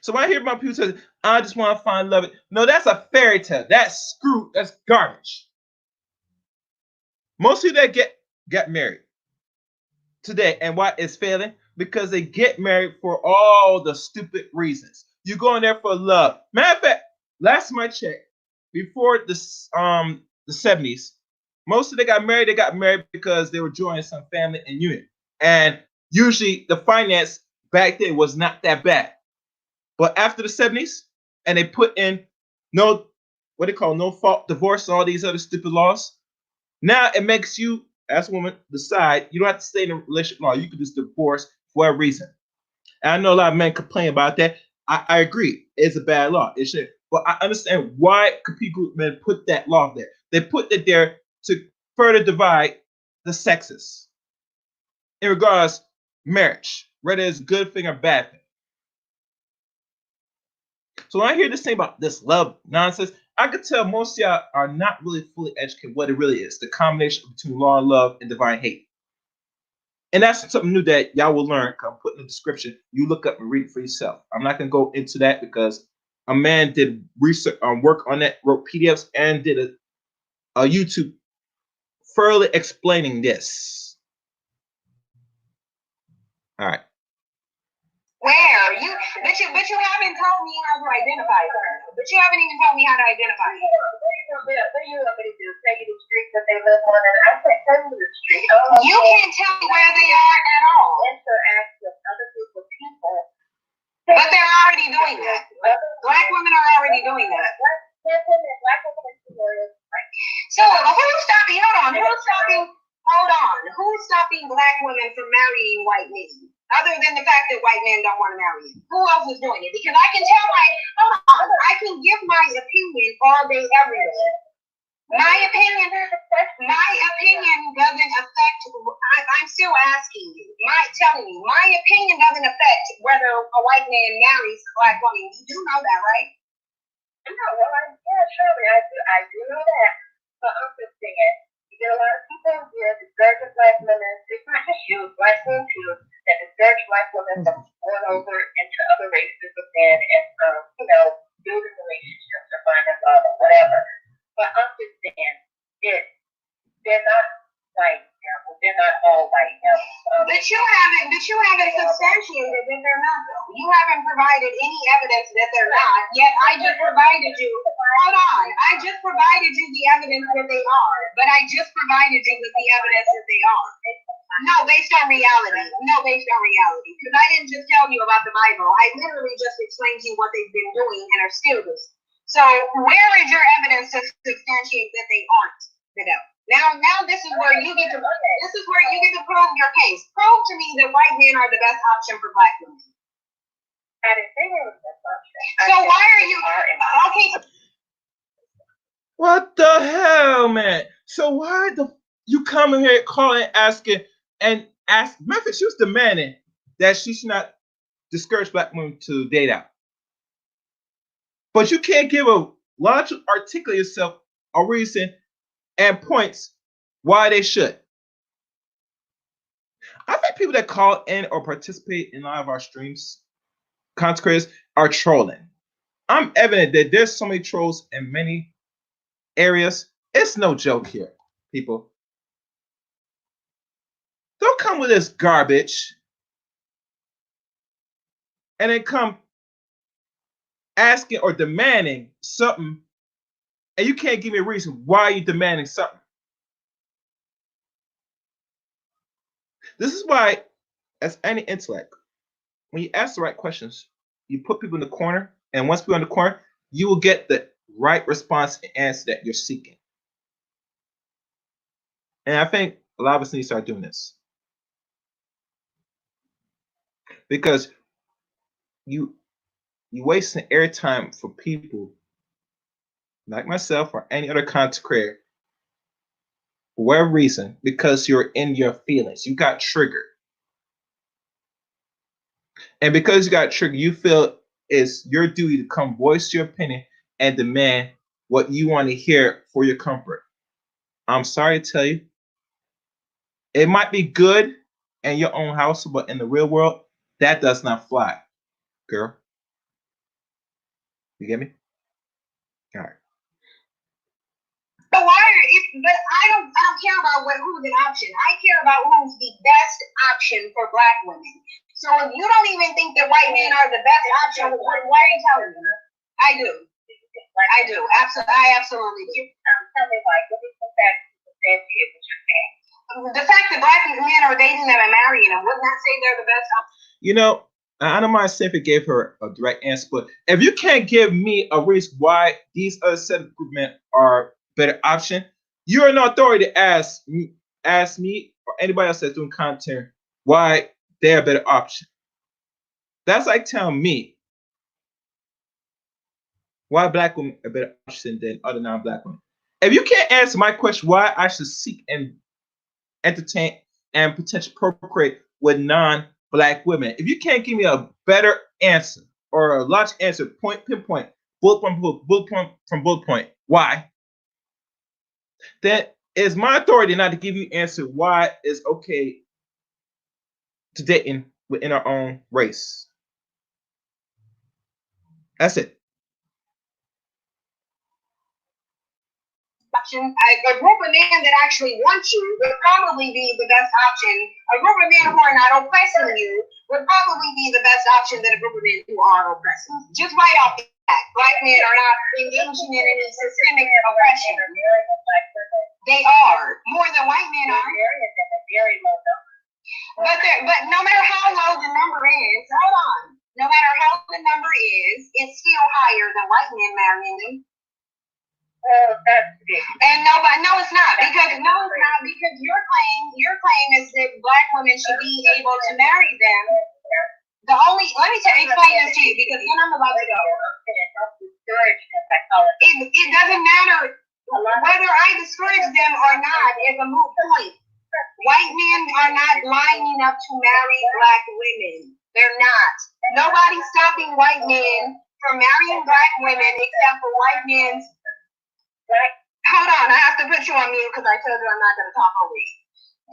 So when I hear about people say, I just want to find love. No, that's a fairy tale. That's screw. That's garbage. Most people that get married today, and why it's failing? Because they get married for all the stupid reasons. You're going there for love. Matter of fact, last time I checked, before the 70s, most of them they got married because they were joining some family and union. And usually the finance back then was not that bad. But after the 70s, and they put in no fault divorce, all these other stupid laws. Now it makes you, as a woman, decide you don't have to stay in a relationship law. You can just divorce for a reason. And I know a lot of men complain about that. I agree. It's a bad law. It should. But I understand why people men put that law there. They put it there to further divide the sexes in regards marriage, whether it's a good thing or bad thing. So when I hear this thing about this love nonsense, I could tell most of y'all are not really fully educated what it really is. The combination between law and love and divine hate. And that's something new that y'all will learn. I'm putting in the description. You look up and read it for yourself. I'm not going to go into that because a man did research work on that, wrote PDFs, and did a YouTube further explaining this. All right. Where you but you haven't told me how to identify her. But you haven't even told me how to identify her. What do you want me to do? Tell you the street that they live on, and I can't tell you the street. You can't tell me where they are at all. Interact with other group of people. But they're already doing that. Black women are already doing that. So who's stopping? Hold on. Who's stopping black women from marrying white men? Other than the fact that white men don't want to marry you. Who else is doing it? Because I can tell I can give my opinion all day, every day. My opinion doesn't affect, I'm still asking you, telling you, my opinion doesn't affect whether a white man marries a black woman. You do know that, right? No, well, surely I do know that. But I'm just saying, you get a lot of people here discourage black women. It's not just you, black women too, that discourage black women from going over into other races of men and building relationships or finding love or whatever. But I'm just saying, they're not white devils. They're not all white devils. But you haven't substantiated that they're not, though. You haven't provided any evidence that they're not. Yet I just provided you Hold on. I just provided you the evidence that they are. But I just provided you with the evidence that they are. No, based on reality. No, based on reality. Because I didn't just tell you about the Bible. I literally just explained to you what they've been doing and are still doing. So where is your evidence to substantiate that they aren't the devil? Now this is where you get to prove your case. Prove to me that white men are the best option for black women. I didn't say they were the best option. So why are you okay? What the hell, man? So why you coming here calling, asking, and ask Memphis? She was demanding that she should not discourage black women to date out. But you can't give a logical, articulate yourself a reason and points why they should. I think people that call in or participate in a lot of our streams, content creators, are trolling. I'm evident that there's so many trolls in many areas. It's no joke here, people. Don't come with this garbage and then come asking or demanding something, and you can't give me a reason why you're demanding something. This is why, as any intellect, when you ask the right questions, you put people in the corner, and once people are in the corner, you will get the right response and answer that you're seeking. And I think a lot of us need to start doing this. Because you wasting airtime for people like myself or any other content creator for whatever reason, because you're in your feelings. You got triggered. And because you got triggered, you feel it's your duty to come voice your opinion and demand what you want to hear for your comfort. I'm sorry to tell you, it might be good in your own house, but in the real world, that does not fly, girl. You get me? All right. But I don't care about who's an option. I care about who's the best option for black women. So if you don't even think that white men are the best option, why are you telling me? I do. I do. I absolutely do. Tell me why. Give me some facts to substantiate what you're saying. The fact that black men are dating them and marrying them, wouldn't that say they're the best option? You know, I don't mind Cynthia gave her a direct answer, but if you can't give me a reason why these other set of group men are better option, you're an authority to ask me or anybody else that's doing content why they're a better option. That's like telling me why black women are a better option than other non-black women. If you can't answer my question why I should seek and entertain and potentially procreate with non-black women, if you can't give me a better answer or a logical answer, pinpoint, bullet point, why? Then it's my authority not to give you answer why it's okay to dating within our own race. That's it. A group of men that actually want you would probably be the best option. A group of men who are not oppressing you would probably be the best option than a group of men who are oppressing. Just right off the bat, black men are not engaging in any systemic oppression. They are more than white men are. Very low number. But no matter how low the number is, hold on. No matter how the number is, it's still higher than white men marrying them. And no, it's not because your claim is that black women should be able to marry them. Let me explain this to you because then I'm about to go. It doesn't matter whether I discourage them or not is a moot point. White men are not lining up to marry black women. They're not. Nobody's stopping white men from marrying black women except for white men's. Hold on, I have to put you on mute because I told you I'm not going to talk over you.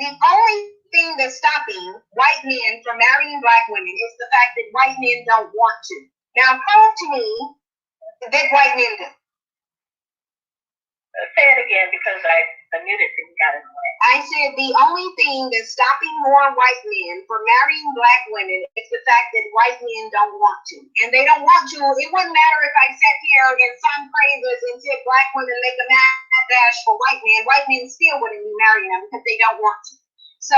The only thing that's stopping white men from marrying black women is the fact that white men don't want to. Now, prove to me that white men do. Say it again because I muted so you got it away. I said the only thing that's stopping more white men from marrying black women is the fact that white men don't want to. And they don't want to. It wouldn't matter if I sat here and sung praises and said black women make a mad dash for white men. White men still wouldn't be marrying them because they don't want to. So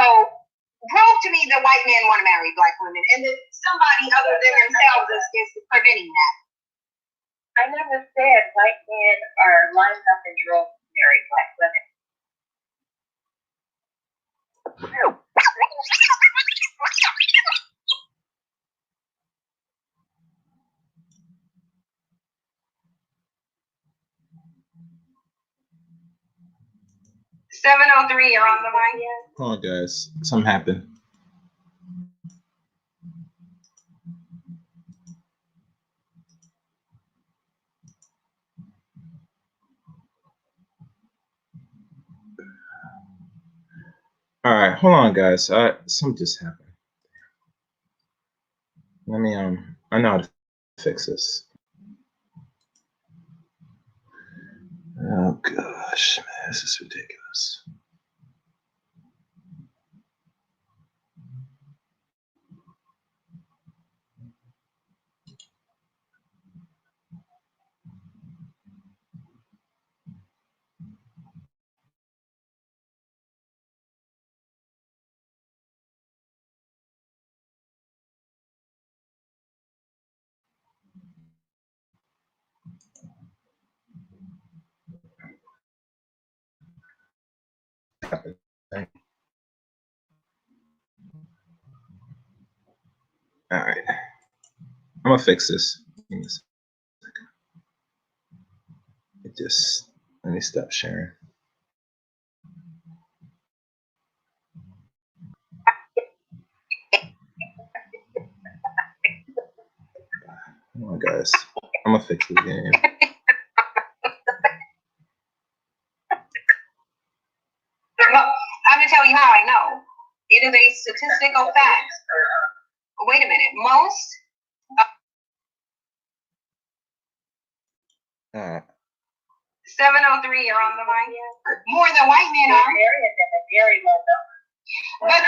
prove to me that white men want to marry black women and that somebody other than themselves is preventing that. I never said white men are lined up in droves to marry black women. $703, you're on the line. Hold on, guys. Something happened. All right, hold on, guys. Something just happened. Let me I know how to fix this. Oh gosh, man, this is ridiculous. All right, I'm gonna fix this. Give me a second. Let me stop sharing. Come on, guys. I'm gonna fix this game. I'm gonna tell you how I know. It is a statistical fact. Wait a minute. Most. 703, you're on the line. More than white men are. Very low number. But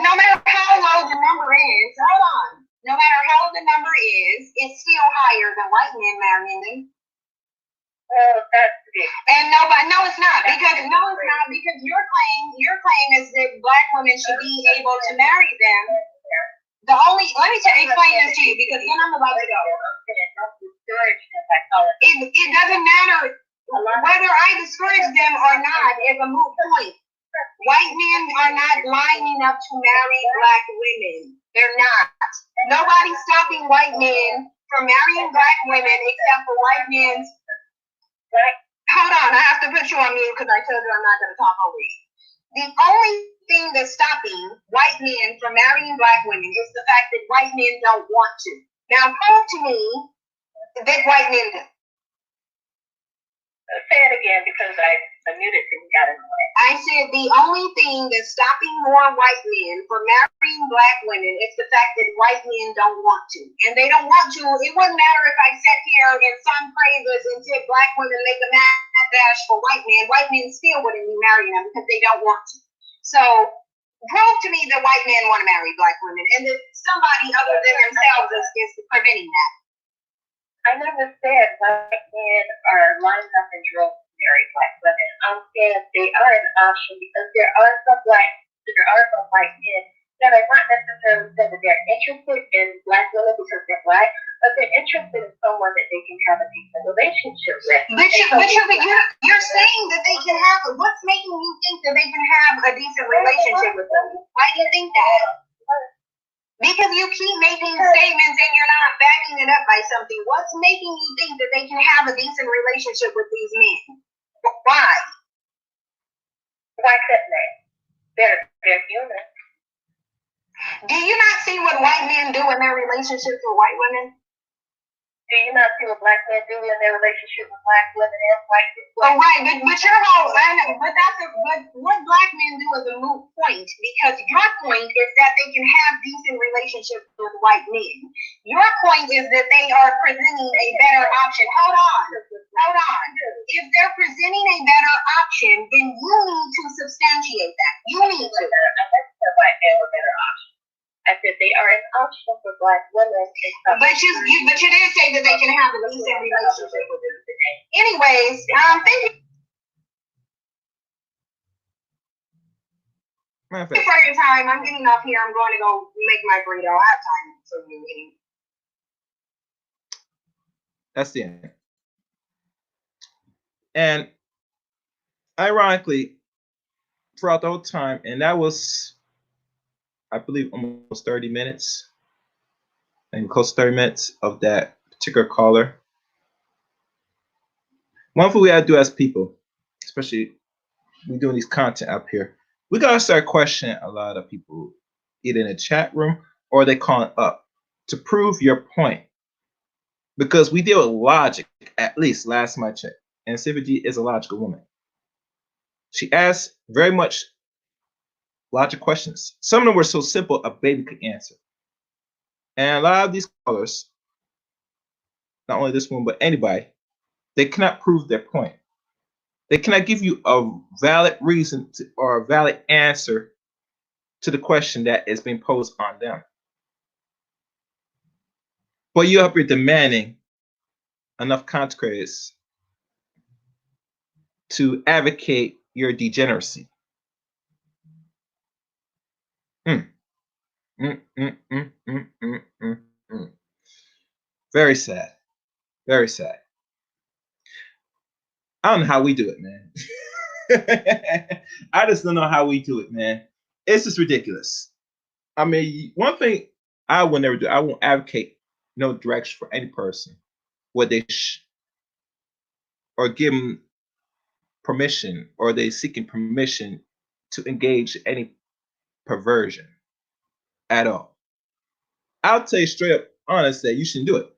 no matter how low the number is, hold on. No matter how the number is, it's still higher than white men marrying them. That's big. And nobody, no, it's not because your claim is that black women should be able to marry them. Let me explain this to you because then I'm about to go. It doesn't matter whether I discourage them or not is a moot point. White men are not lining up to marry black women. They're not. Nobody's stopping white men from marrying black women except for white men's. Hold on, I have to put you on mute because I told you I'm not going to talk over you. The only thing that's stopping white men from marrying black women is the fact that white men don't want to. Now prove to me that white men do. Say it again because I muted and got it away. I said the only thing that's stopping more white men from marrying black women is the fact that white men don't want to. And they don't want to. It wouldn't matter if I sat here and sung praises and said black women make a mad dash for white men. White men still wouldn't be marrying them because they don't want to. So prove to me that white men want to marry black women and that somebody other than themselves is preventing that. I never said white men are lined up in droves to marry black women. I'm saying they are an option because there are some white men that are not necessarily saying that they're interested in black women because they're black, but they're interested in someone that they can have a decent relationship with. But you're saying that they can have. What's making you think that they can have a decent relationship with them? Why do you think that? Because you keep making statements and you're not backing it up by something. What's making you think that they can have a decent relationship with these men? Why? Why couldn't they? They're human. Do you not see what white men do in their relationships with white women? Do you not see what black men do in their relationship with black women and white people? Oh, right, but your whole, but what black men do is a moot point because your point is that they can have decent relationships with white men. Your point is that they are presenting a better option. Hold on. hold on. If they're presenting a better option, then you need to substantiate that. You need to. I never said black men were better options. I said they are an option for black women. But you did say that they can have a decent relationship with them. Anyways, thank you for your time. I'm getting off here. I'm going to go make my burrito. I have time for you. That's the end. And ironically, throughout the whole time, and that was, I believe, almost 30 minutes, and close to 30 minutes of that particular caller. One thing we gotta do as people, especially we doing these content up here, we gotta start questioning a lot of people, either in the chat room or they calling up to prove your point. Because we deal with logic, at least last time I checked. And Cynthia G is a logical woman. She asks very much logic questions. Some of them were so simple a baby could answer. And a lot of these callers, not only this one, but anybody, they cannot prove their point. They cannot give you a valid reason or a valid answer to the question that is being posed on them. But you're up here demanding enough content creators to advocate your degeneracy. Very sad. Very sad. I don't know how we do it, man. I just don't know how we do it, man. It's just ridiculous. I mean, one thing I will never do, I won't advocate no direction for any person where they or give them permission or they seeking permission to engage any perversion at all. I'll tell you straight up honest that you shouldn't do it.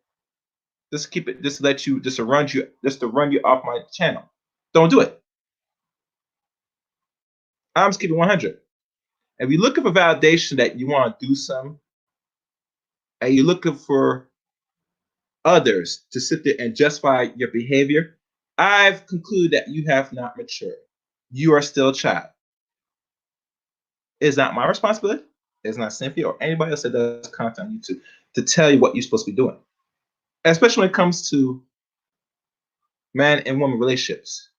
Just keep it, just to run you off my channel. Don't do it. I'm just keeping 100. If you're looking for validation that you want to do something, and you're looking for others to sit there and justify your behavior, I've concluded that you have not matured. You are still a child. It's not my responsibility. It's not Cynthia or anybody else that does content on YouTube to tell you what you're supposed to be doing, especially when it comes to man and woman relationships.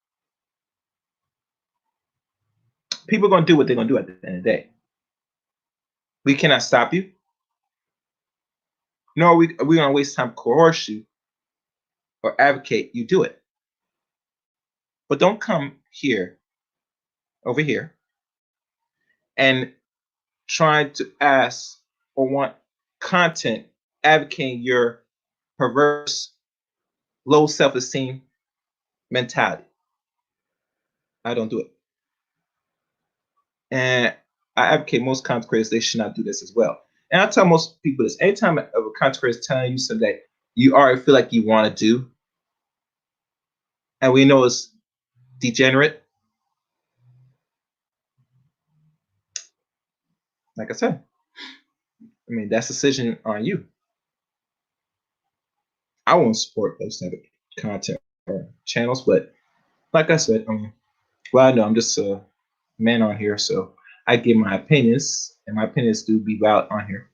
People are going to do what they're going to do at the end of the day. We cannot stop you. Nor are we going to waste time coerce you or advocate you do it. But don't come here, over here, and try to ask or want content advocating your perverse, low self-esteem mentality. I don't do it. And I advocate most content creators, they should not do this as well. And I tell most people this, anytime a content creator is telling you something that you already feel like you want to do, and we know it's degenerate, like I said, I mean, that's a decision on you. I won't support those type of content or channels, but like I said, well, I know I'm just a man on here, so I give my opinions, and my opinions do be valid on here.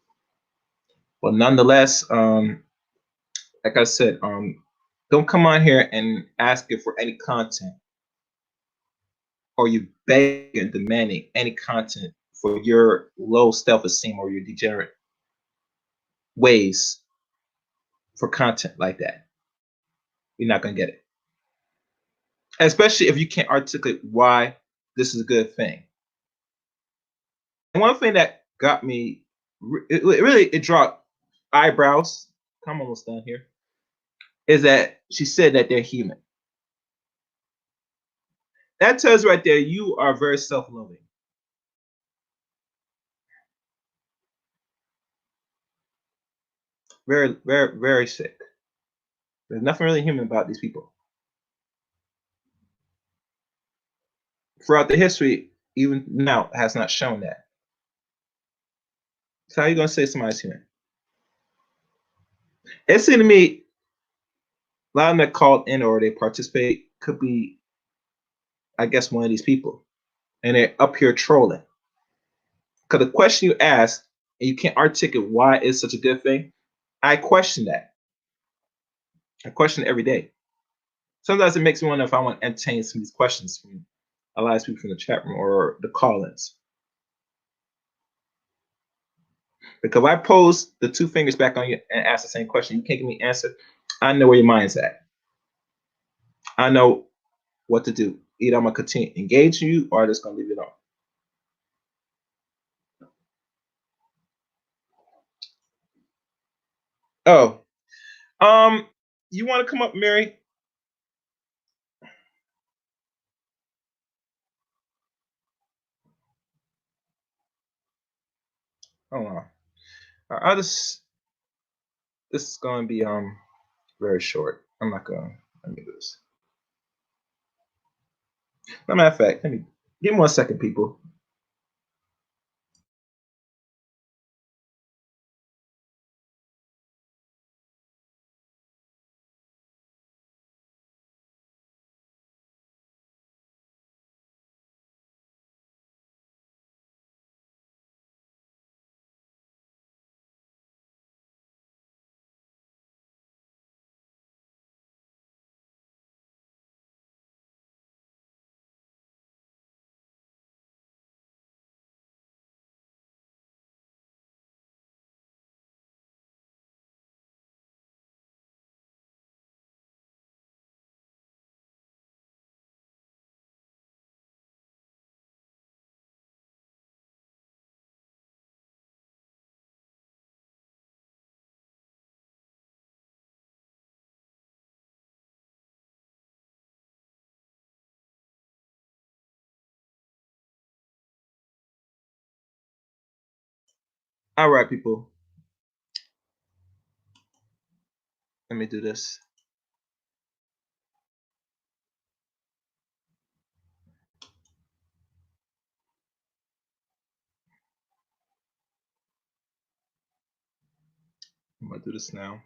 But nonetheless, like I said, don't come on here and asking for any content, or you begging and demanding any content for your low self-esteem or your degenerate ways for content like that. You're not gonna get it, especially if you can't articulate why this is a good thing. And one thing that got me, it dropped eyebrows. I'm almost done here. Is that she said that they're human. That tells you right there you are very self-loving. Very, very, very sick. There's nothing really human about these people. Throughout the history, even now, has not shown that. So how are you gonna say somebody's human? It seemed to me A lot of them that called in or they participate could be, I guess, one of these people, and they're up here trolling. Because the question you ask and you can't articulate why it's such a good thing, I question that. I question it every day. Sometimes it makes me wonder if I want to entertain some of these questions from a lot of people from the chat room or the call-ins. Because if I pose the two fingers back on you and ask the same question, you can't give me an answer, I know where your mind's at. I know what to do. Either I'm going to continue engaging you or I'm just going to leave it on. Oh, you want to come up, Mary? Hold on. I'll just. This is going to be very short. I'm not going to. Let me do this. As a matter of fact, let me give me 1 second, people. All right, people. Let me do this. I'm going to do this now.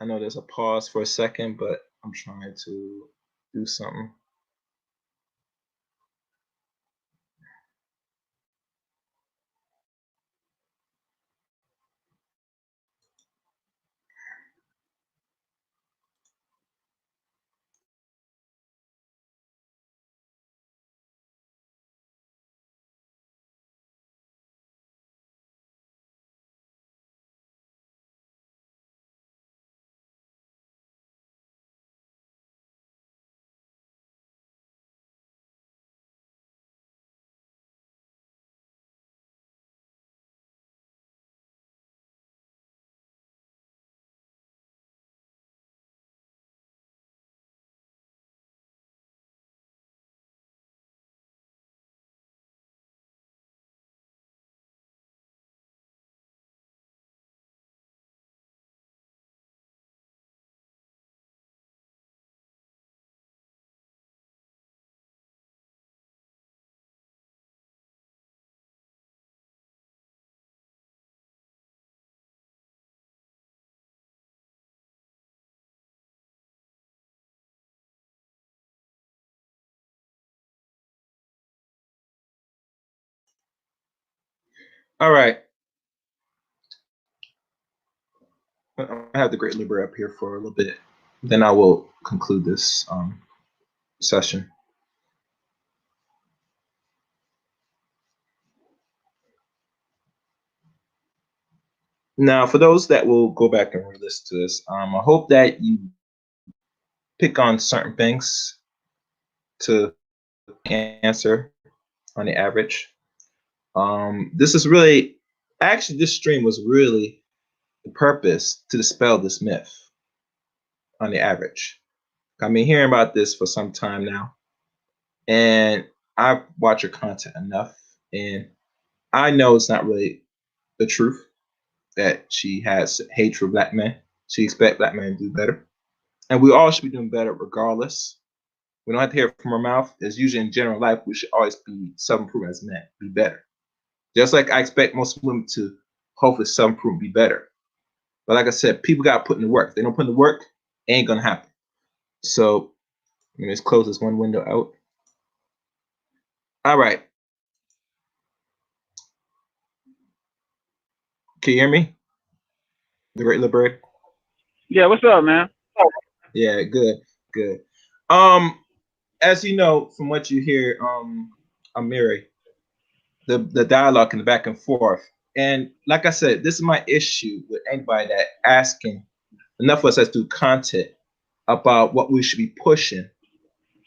I know there's a pause for a second, but I'm trying to do something. All right. I have the Great Liberator up here for a little bit. Then I will conclude this session. Now, for those that will go back and re-listen to this, I hope that you pick on certain things to answer on the average. This is really, actually, this stream was really the purpose to dispel this myth on the average. I've been hearing about this for some time now, and I've watched her content enough, and I know it's not really the truth that she has hate for black men. She expects black men to do better, and we all should be doing better regardless. We don't have to hear it from her mouth. As usually in general life, we should always be self-improving as men, be better. Just like I expect most women to hopefully self-improve, be better. But like I said, people got to put in the work. If they don't put in the work, it ain't gonna happen. So let me just close this one window out. All right. Can you hear me? The Great Liberator? Yeah, what's up, man? Yeah, good, good. As you know from what you hear, Amiri, the dialogue and the back and forth. And like I said, this is my issue with anybody that asking enough of us that do content about what we should be pushing,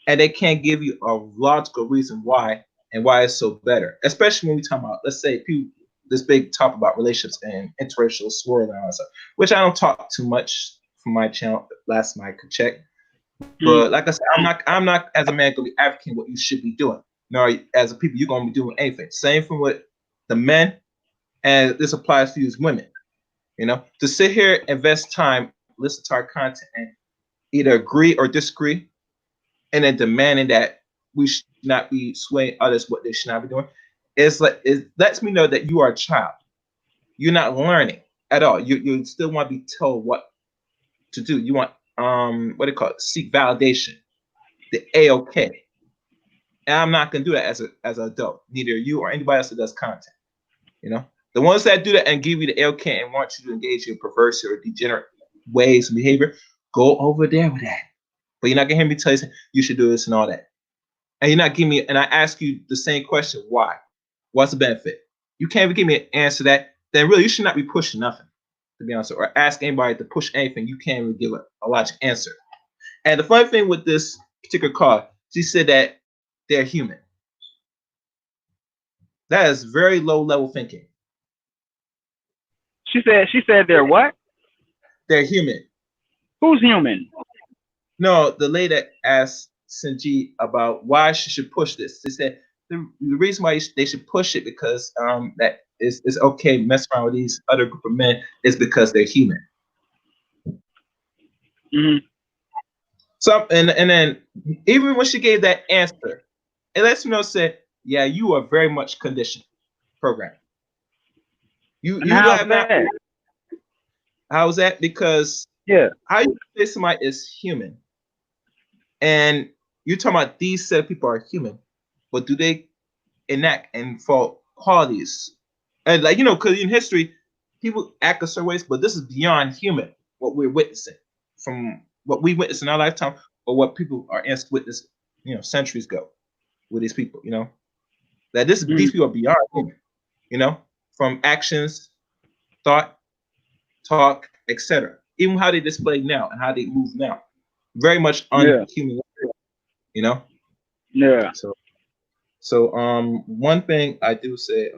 and they can't give you a logical reason why and why it's so better. Especially when we talk about, let's say, people, this big talk about relationships and interracial swirling and all that stuff, which I don't talk too much from my channel. Last time I could check, but like I said, I'm not as a man gonna be advocating what you should be doing. No, as a people, you're gonna be doing anything. Same from with the men, and this applies to you as women. To sit here, invest time, listen to our content, and either agree or disagree, and then demanding that we should not be swaying others what they should not be doing. It's like it lets me know that you are a child. You're not learning at all. You still want to be told what to do. You want what do you call it? Seek validation. The A-OK. And I'm not gonna do that as an adult. Neither you or anybody else that does content. The ones that do that and give you the A-OK and want you to engage in perverse or degenerate ways and behavior, go over there with that. But you're not gonna hear me tell you you should do this and all that. And you're not giving me, and I ask you the same question, why? What's the benefit? You can't even give me an answer to that, then really you should not be pushing nothing, to be honest, or ask anybody to push anything. You can't even give a logic answer. And the funny thing with this particular card, she said that they're human. That is very low level thinking. She said they're what? They're human. Who's human? No, the lady that asked Cyn G about why she should push this. She said the reason why they should push it because that it's okay mess around with these other group of men is because they're human. Mm-hmm. So and then even when she gave that answer, it lets me know said, yeah, you are very much conditioned, programmed. You have not. How is that? Because how you say somebody is human, and you're talking about these set of people are human, but do they enact and for qualities? And because in history, people act a certain ways, but this is beyond human. What we're witnessing, from what we witness in our lifetime, or what people are asked to witness, centuries ago with these people. That these people are beyond human. From actions, thought, talk, etc. Even how they display now and how they move now, very much unhuman. Yeah. So one thing I do say,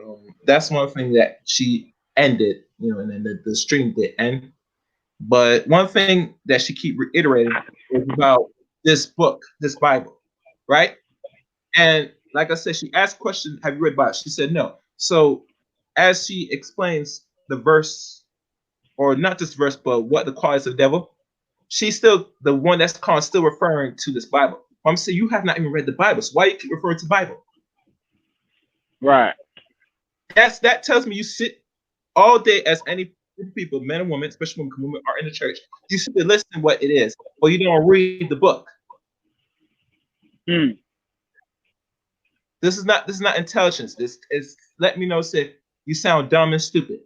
that's one thing that she ended, and then the stream did end. But one thing that she keep reiterating is about this book, this Bible, right? And like I said, she asked question, have you read about it? She said no. So as she explains the verse, or not just verse, but what the qualities of the devil, she's still the one that's called still referring to this Bible. I'm saying you have not even read the Bible, so why you keep referring to the Bible? Right. That tells me you sit all day as any people, men and women, especially when women are in the church. You sit to listen to what it is, or you don't read the book. This is not intelligence. This is let me know. Say you sound dumb and stupid.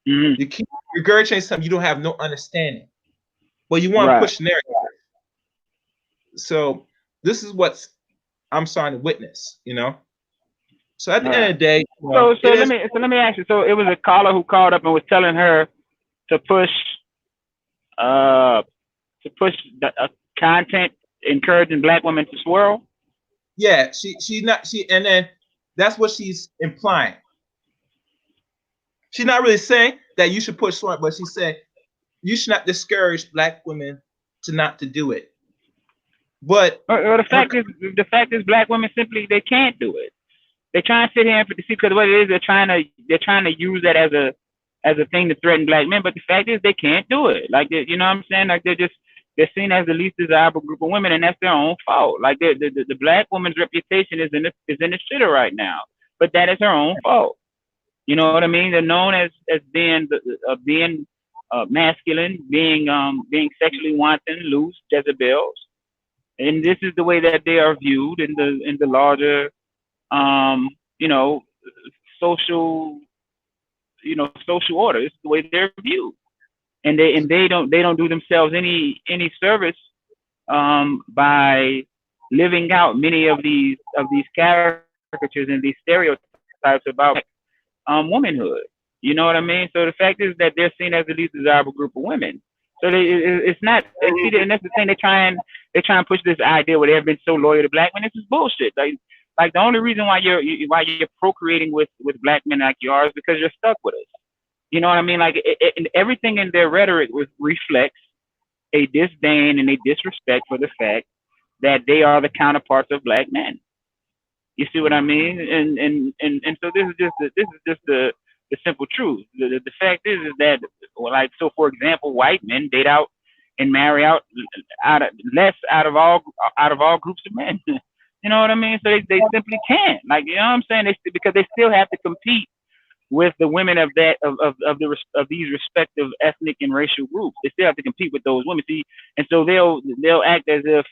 You keep regurgitating something you don't have no understanding. Well, you want to push narrative. So this is what I'm starting to witness. So at the end of the day, so let me ask you. So it was a caller who called up and was telling her to push the content encouraging black women to swirl. Yeah, and then that's what she's implying. She's not really saying that you should push swirl, but she said you should not discourage black women to not to do it. But Or the fact is, black women simply they can't do it. They try and sit here and see because what it is they're trying to use that as a thing to threaten black men. But the fact is they can't do it. Like you know what I'm saying? Like they're seen as the least desirable group of women, and that's their own fault. Like the black woman's reputation is in the shitter right now, but that is her own fault. You know what I mean? They're known as being masculine, being sexually wanton, loose, Jezebels, and this is the way that they are viewed in the larger you know, social, social order. It's the way they're viewed, and they don't do themselves any service by living out many of these caricatures and these stereotypes about womanhood. You know what I mean? So the fact is that they're seen as the least desirable group of women. So it's not. See, and that's the thing. They try and push this idea where they've been so loyal to black men. This is bullshit. Like the only reason why you're procreating with black men like you are is because you're stuck with us. You know what I mean? Like everything in their rhetoric reflects a disdain and a disrespect for the fact that they are the counterparts of black men. You see what I mean? And so this is just the simple truth. The fact is that like so for example, white men date out and marry out out of all groups of men. You know what I mean? So they simply can't. Like you know what I'm saying? Because they still have to compete with the women of these respective ethnic and racial groups. They still have to compete with those women. See, and so they'll act as if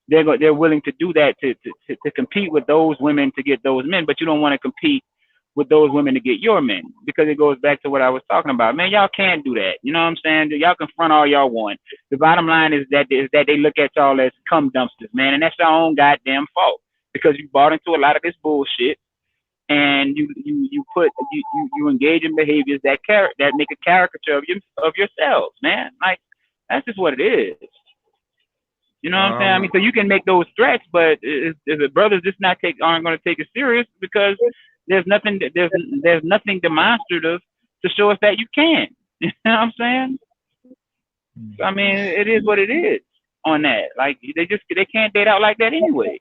they're willing to do that to compete with those women to get those men, but you don't want to compete with those women to get your men because it goes back to what I was talking about. Man, y'all can't do that. You know what I'm saying? Y'all can front all y'all want. The bottom line is that they look at y'all as cum dumpsters, man, and that's your own goddamn fault because you bought into a lot of this bullshit and you engage in behaviors that make a caricature of yourselves, man. Like that's just what it is. You know what I'm saying? I mean, so you can make those threats, but if the brothers just aren't going to take it serious because there's nothing demonstrative to show us that you can. You know what I'm saying? So, I mean, it is what it is on that. Like they can't date out like that anyway.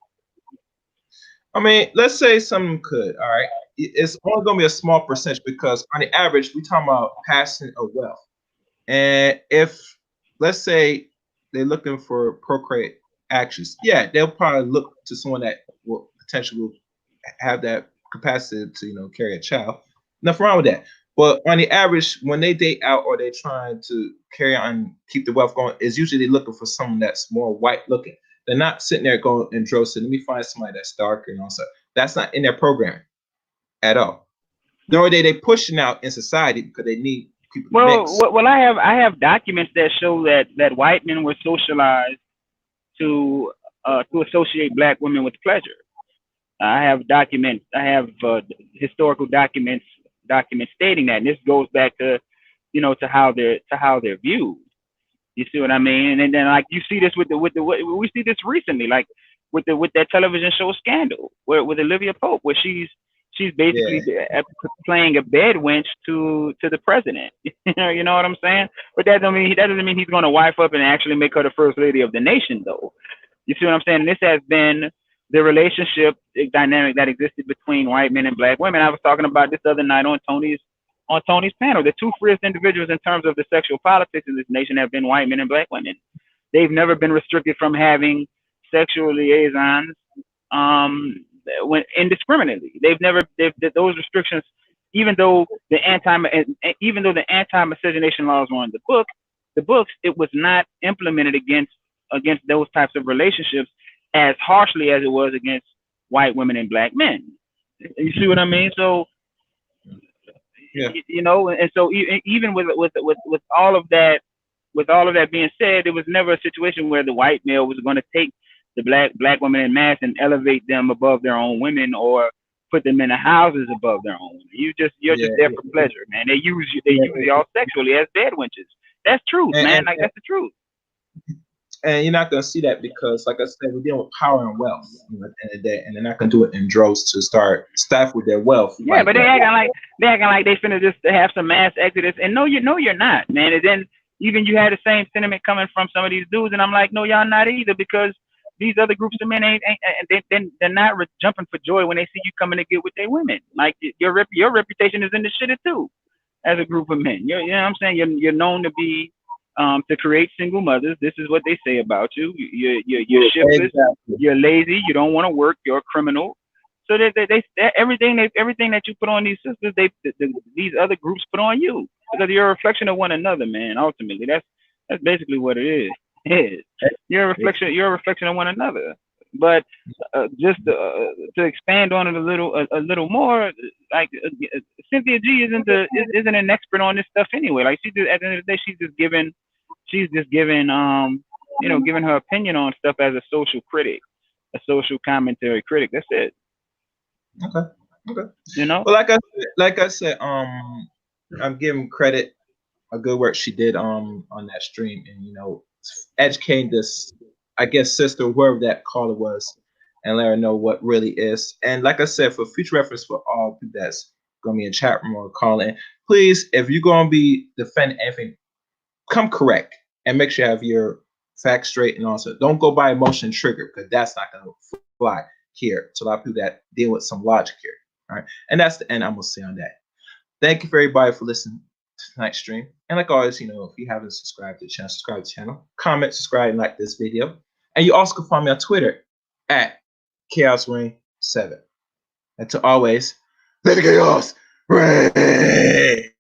I mean, let's say some could. All right, it's only going to be a small percentage because on the average, we talking about passing of wealth, and if let's say they're looking for procreate actions, yeah, they'll probably look to someone that will potentially have that capacity to carry a child. Nothing wrong with that. But on the average, when they date out or they're trying to carry on, keep the wealth going, is usually they're looking for someone that's more white looking. They're not sitting there going and let me find somebody that's darker and all that. That's not in their programming at all. Nor are they pushing out in society because they need people to mix. Well, I have documents that show that white men were socialized to associate black women with pleasure. I have documents. I have historical documents stating that, and this goes back to to how they're viewed. You see what I mean? And then like you see this with we see this recently, like with that television show Scandal, with Olivia Pope, where she's basically playing a bed wench to the president. You know what I'm saying? But that doesn't mean he's going to wife up and actually make her the first lady of the nation, though. You see what I'm saying? And this has been the relationship dynamic that existed between white men and black women. I was talking about this other night on Tony's panel. The two freest individuals in terms of the sexual politics in this nation have been white men and black women. They've never been restricted from having sexual liaisons when indiscriminately. Those restrictions, even though the anti-miscegenation laws were in the books, it was not implemented against those types of relationships as harshly as it was against white women and black men. You see what I mean? So, and so even with all of that being said, it was never a situation where the white male was going to take the black women in mass and elevate them above their own women or put them in the houses above their own women. You're just there for pleasure, man. They use y'all sexually as bed wenches. That's truth, man. That's the truth. And you're not going to see that because, like I said, we're dealing with power and wealth at the end of the day, and they're not going to do it in droves to start stifle their wealth. Yeah, like but they're acting like they finna just have some mass exodus, and no, you're not, man. And then even you had the same sentiment coming from some of these dudes, and I'm like, no, y'all not either, because these other groups of men they're not jumping for joy when they see you coming to get with their women. Like your reputation is in the shitter too, as a group of men. You know what I'm saying? You're known to be to create single mothers. This is what they say about you. You're shiftless. Exactly. You're lazy. You don't want to work. You're a criminal. So everything that you put on these sisters, these other groups put on you, because you're a reflection of one another, man. Ultimately, that's basically what it is. It is. You're a reflection. You're a reflection of one another. But just to expand on it a little more, like Cynthia G isn't an expert on this stuff anyway. Like she just, at the end of the day, she's just giving giving her opinion on stuff as a social critic, a social commentary critic. That's it. Okay. Okay. You know. Well, like I said, I'm giving credit a good work she did on that stream, and educating this, I guess, sister, whoever that caller was, and let her know what really is. And like I said, for future reference for all people that's gonna be in chat room or calling, please, if you're gonna be defending anything, come correct and make sure you have your facts straight, and also don't go by emotion trigger, because that's not gonna fly here. To a lot of people that deal with some logic here. All right. And that's the end I'm gonna say on that. Thank you for everybody for listening to tonight's stream. And like always, if you haven't subscribed to the channel, subscribe to the channel. Comment, subscribe, and like this video. And you also can find me on Twitter at ChaosReign7. And to always, let the chaos reign.